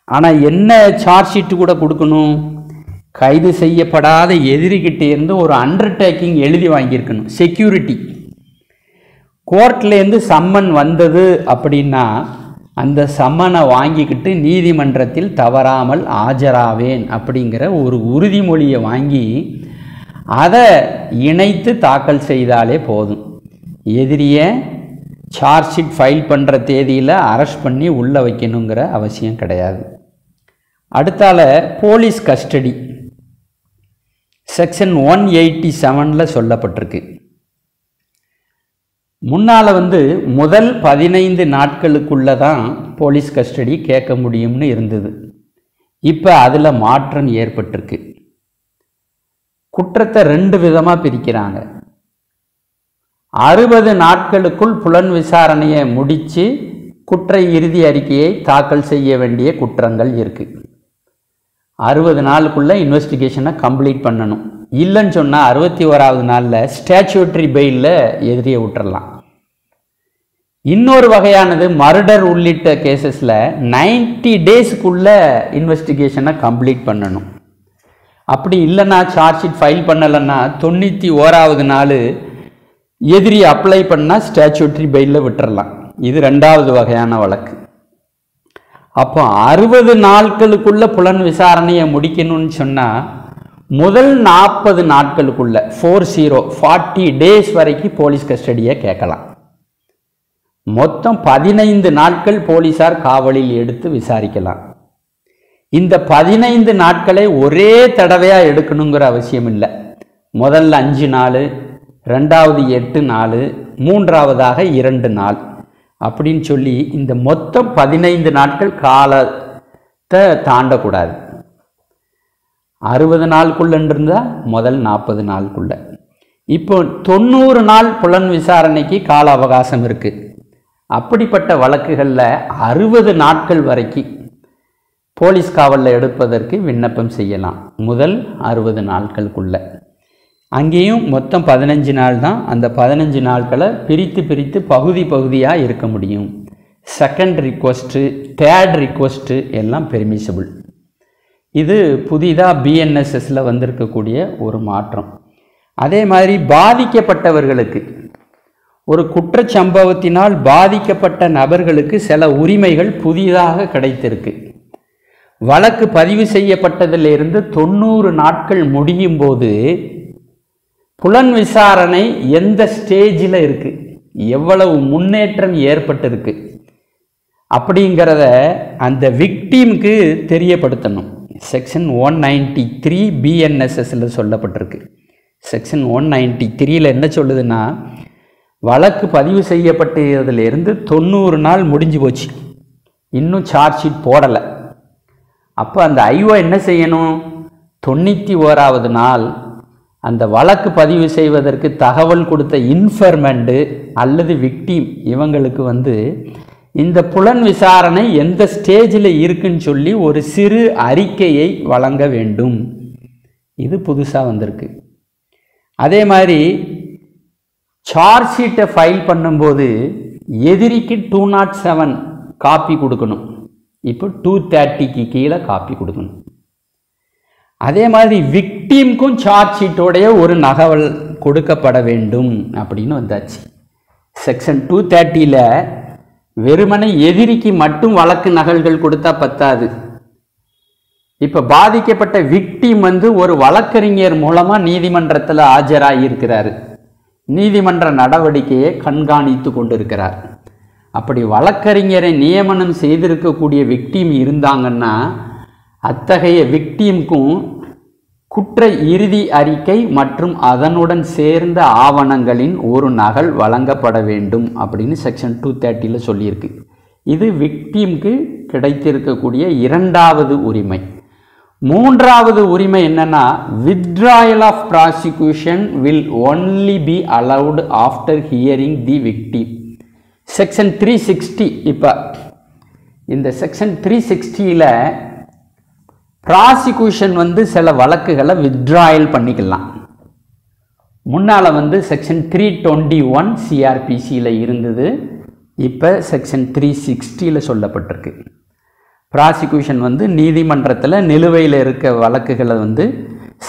ஆனால் என்ன சார்ஜ் ஷீட்டு கூட கொடுக்கணும், கைது செய்யப்படாத எதிரிகிட்டேருந்து ஒரு அண்டர்டேக்கிங் எழுதி வாங்கியிருக்கணும், செக்யூரிட்டி. கோர்ட்லேருந்து சம்மன் வந்தது அப்படின்னா அந்த சம்மனை வாங்கிக்கிட்டு நீதிமன்றத்தில் தவறாமல் ஆஜராவேன் அப்படிங்கிற ஒரு உறுதிமொழியை வாங்கி அதை இணைத்து தாக்கல் செய்தாலே போதும். எதிரியை சார்ஜ் ஷீட் ஃபைல் பண்ணுற தேதியில் அரெஸ்ட் பண்ணி உள்ளே வைக்கணுங்கிற அவசியம் கிடையாது. அடுத்தால போலீஸ் கஸ்டடி செக்ஷன் 187 சொல்லப்பட்டிருக்கு. முன்னால் முதல் 15 நாட்களுக்குள்ளே தான் போலீஸ் கஸ்டடி கேட்க முடியும்னு இருந்தது. இப்போ அதில் மாற்றம் ஏற்பட்டிருக்கு. குற்றத்தை 2 விதமாக பிரிக்கிறாங்க. 60 நாட்களுக்குள் புலன் விசாரணையை முடித்து குற்ற இறுதி அறிக்கையை தாக்கல் செய்ய வேண்டிய குற்றங்கள் இருக்குது. 60 நாளுக்குள்ளே இன்வெஸ்டிகேஷனை கம்ப்ளீட் பண்ணணும். இல்லைன்னு சொன்னால் 61வது நாளில் ஸ்டாச்சுட்டரி பெயிலில் எதிரியை விட்டுறலாம். இன்னொரு வகையானது மர்டர் உள்ளிட்ட கேசஸில் 90 டேஸுக்குள்ளே இன்வெஸ்டிகேஷனை கம்ப்ளீட் பண்ணணும். அப்படி இல்லைன்னா சார்ஜ் ஷீட் ஃபைல் பண்ணலைன்னா 91வது நாள் எதிரி அப்ளை பண்ணால் ஸ்டாச்சுட்டரி பெயிலில் விட்டுறலாம். இது 2வது வகையான வழக்கு. அப்போ 60 நாட்களுக்குள்ள புலன் விசாரணையை முடிக்கணும்னு சொன்னால் முதல் 40 நாட்களுக்குள்ள 40 டேஸ் வரைக்கும் போலீஸ் கஸ்டடியை கேட்கலாம். மொத்தம் 15 நாட்கள் போலீஸார் காவலில் எடுத்து விசாரிக்கலாம். இந்த 15 நாட்களை ஒரே தடவையாக எடுக்கணுங்கிற அவசியம் இல்லை. முதல்ல 5 நாள், 2வது 8 நாள், 3வதாக 2 நாள் அப்படின்னு சொல்லி இந்த மொத்தம் 15 நாட்கள் காலத்தை தாண்டக்கூடாது. 60 நாளுக்குள்ளன்னு இருந்தால் முதல் 40 நாளுக்குள்ள. இப்போ 90 நாள் புலன் விசாரணைக்கு கால அவகாசம் இருக்குது. அப்படிப்பட்ட வழக்குகளில் 60 நாட்கள் வரைக்கும் போலீஸ் காவலில் எடுப்பதற்கு விண்ணப்பம் செய்யலாம். முதல் 60 நாட்களுக்குள்ள. அங்கேயும் மொத்தம் 15 நாள் தான். அந்த 15 நாட்களை பிரித்து பகுதியாக இருக்க முடியும். செகண்ட் ரிக்வஸ்ட்டு, தேர்ட் ரிக்வஸ்ட்டு எல்லாம் பெர்மிசபிள். இது புதிதாக பிஎன்எஸ்எஸில் வந்திருக்கக்கூடிய ஒரு மாற்றம். அதே மாதிரி பாதிக்கப்பட்டவர்களுக்கு ஒரு குற்றச்சம்பவத்தினால் பாதிக்கப்பட்ட நபர்களுக்கு சில உரிமைகள் புதிதாக கிடைத்திருக்கு. வழக்கு பதிவு செய்யப்பட்டதிலிருந்து 90 நாட்கள் முடியும் போது புலன் விசாரணை எந்த ஸ்டேஜில் இருக்குது, எவ்வளவு முன்னேற்றம் ஏற்பட்டிருக்கு அப்படிங்கிறத அந்த விக்டீமுக்கு தெரியப்படுத்தணும். செக்ஷன் 193 பிஎன்எஸ்எஸில் சொல்லப்பட்டிருக்கு. செக்ஷன் 193 என்ன சொல்லுதுன்னா, வழக்கு பதிவு செய்யப்பட்டதிலிருந்து 90 நாள் முடிஞ்சு போச்சு, இன்னும் சார்ஜ் ஷீட் போடலை. அப்போ அந்த ஐஓ என்ன செய்யணும்? 91வது நாள் அந்த வழக்கு பதிவு செய்வதற்கு தகவல் கொடுத்த இன்ஃபர்மெண்ட்டு அல்லது விக்டீம் இவங்களுக்கு இந்த புலன் விசாரணை எந்த ஸ்டேஜில் இருக்குன்னு சொல்லி ஒரு சிறு அறிக்கையை வழங்க வேண்டும். இது புதுசாக வந்திருக்கு. அதே மாதிரி சார்ஜ் ஷீட்டை ஃபைல் பண்ணும்போது எதிரிக்கு 207 காப்பி கொடுக்கணும். இப்போ 230க்கு கீழே காப்பி கொடுக்கணும். அதே மாதிரி விக்டீமுக்கும் சார்ஜ் ஷீட்டோடைய ஒரு நகவல் கொடுக்கப்பட வேண்டும் அப்படின்னு வந்தாச்சு. செக்ஷன் 230ல் வெறுமனை எதிரிக்கு மட்டும் வழக்கு நகல்கள் கொடுத்தா பத்தாது. இப்போ பாதிக்கப்பட்ட விக்டீம் ஒரு வழக்கறிஞர் மூலமாக நீதிமன்றத்தில் ஆஜராகியிருக்கிறாரு. நீதிமன்ற நடவடிக்கையை கண்காணித்து கொண்டிருக்கிறார். அப்படி வழக்கறிஞரை நியமனம் செய்திருக்கக்கூடிய விக்டீம் இருந்தாங்கன்னா அத்தகைய விக்டீமுக்கும் குற்ற இறுதி அறிக்கை மற்றும் அதனுடன் சேர்ந்த ஆவணங்களின் ஒரு நகல் வழங்கப்பட வேண்டும் அப்படின்னு செக்ஷன் 230ல் சொல்லியிருக்கு. இது விக்டீமுக்கு கிடைத்திருக்கக்கூடிய 2வது உரிமை. 3வது உரிமை என்னன்னா, withdrawal of prosecution will only be allowed after hearing the victim. Section 360. இப்போ இந்த செக்ஷன் 360ல் ப்ராசிக்யூஷன் சில வழக்குகளை வித்ட்ராயல் பண்ணிக்கலாம். முன்னால் செக்ஷன் 321 சிஆர்பிசியில் இருந்தது. இப்போ செக்ஷன் 360ல் சொல்லப்பட்டிருக்கு. ப்ராசிக்யூஷன் நீதிமன்றத்தில் நிலுவையில் இருக்க வழக்குகளை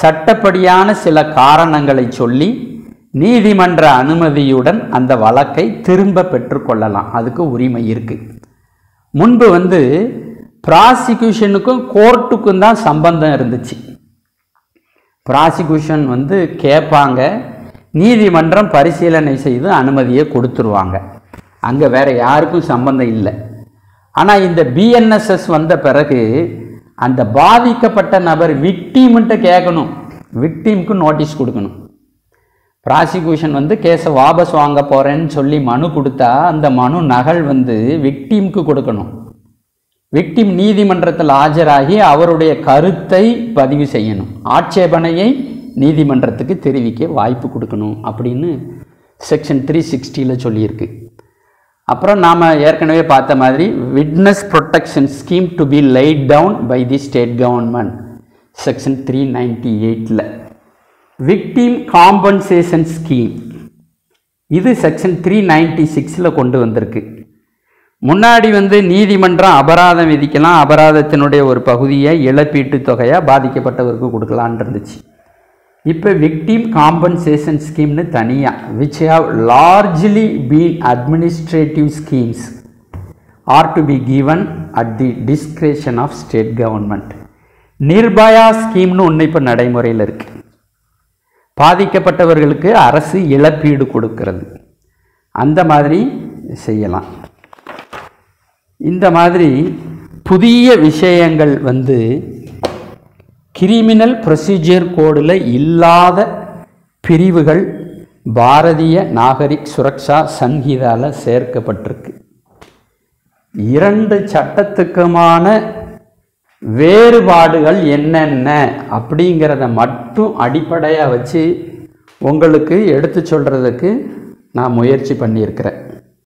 சட்டப்படியான சில காரணங்களை சொல்லி நீதிமன்ற அனுமதியுடன் அந்த வழக்கை திரும்ப பெற்றுக்கொள்ளலாம். அதுக்கு உரிமை இருக்குது. முன்பு ப்ராசிக்யூஷனுக்கும் கோர்ட்டுக்கும் தான் சம்பந்தம் இருந்துச்சு. ப்ராசிக்யூஷன் கேட்பாங்க, நீதிமன்றம் பரிசீலனை செய்து அனுமதியை கொடுத்துருவாங்க. அங்கே வேற யாருக்கும் சம்பந்தம் இல்லை. ஆனால் இந்த பிஎன்எஸ்எஸ் வந்த பிறகு அந்த பாதிக்கப்பட்ட நபர் விக்டீம்கிட்ட கேட்கணும், விக்டீமுக்கு நோட்டீஸ் கொடுக்கணும். ப்ராசிக்யூஷன் கேஸை வாபஸ் வாங்க போகிறேன்னு சொல்லி மனு கொடுத்தா அந்த மனு நகல் விக்டீமுக்கு கொடுக்கணும். விக்டீம் நீதிமன்றத்தில் ஆஜராகி அவருடைய கருத்தை பதிவு செய்யணும், ஆட்சேபனையை நீதிமன்றத்துக்கு தெரிவிக்க வாய்ப்பு கொடுக்கணும் அப்படின்னு செக்ஷன் 360ல் சொல்லியிருக்கு. அப்புறம் நாம் ஏற்கனவே பார்த்த மாதிரி witness protection scheme to be laid down by the state government. Section 398ல். விக்டிம் காம்பன்சேஷன் ஸ்கீம் இது செக்ஷன் 396ல் கொண்டு வந்திருக்கு. முன்னாடி நீதிமன்றம் அபராதம் விதிக்கலாம், அபராதத்தினுடைய ஒரு பகுதியை இழப்பீட்டு தொகையாக பாதிக்கப்பட்டவருக்கு கொடுக்கலான் இருந்துச்சு. இப்போ விக்டிம் காம்பன்சேஷன் ஸ்கீம்னு தனியாக, which have largely been administrative schemes are to be given at the discretion of state government. Nirbhaya ஸ்கீம்னு ஒன்று இப்போ நடைமுறையில் இருக்கு. பாதிக்கப்பட்டவர்களுக்கு அரசு இழப்பீடு கொடுக்கிறது. அந்த மாதிரி செய்யலாம். இந்த மாதிரி புதிய விஷயங்கள் கிரிமினல் ப்ரொசீஜர் கோடில் இல்லாத பிரிவுகள் பாரதிய நாகரிக் சுரக்ஷா சங்கீதாவில் சேர்க்கப்பட்டிருக்கு. 2 சட்டத்துக்குமான வேறுபாடுகள் என்னென்ன அப்படிங்கிறத மட்டும் அடிப்படையாக வச்சு உங்களுக்கு எடுத்து சொல்கிறதுக்கு நான் முயற்சி பண்ணியிருக்கிறேன்.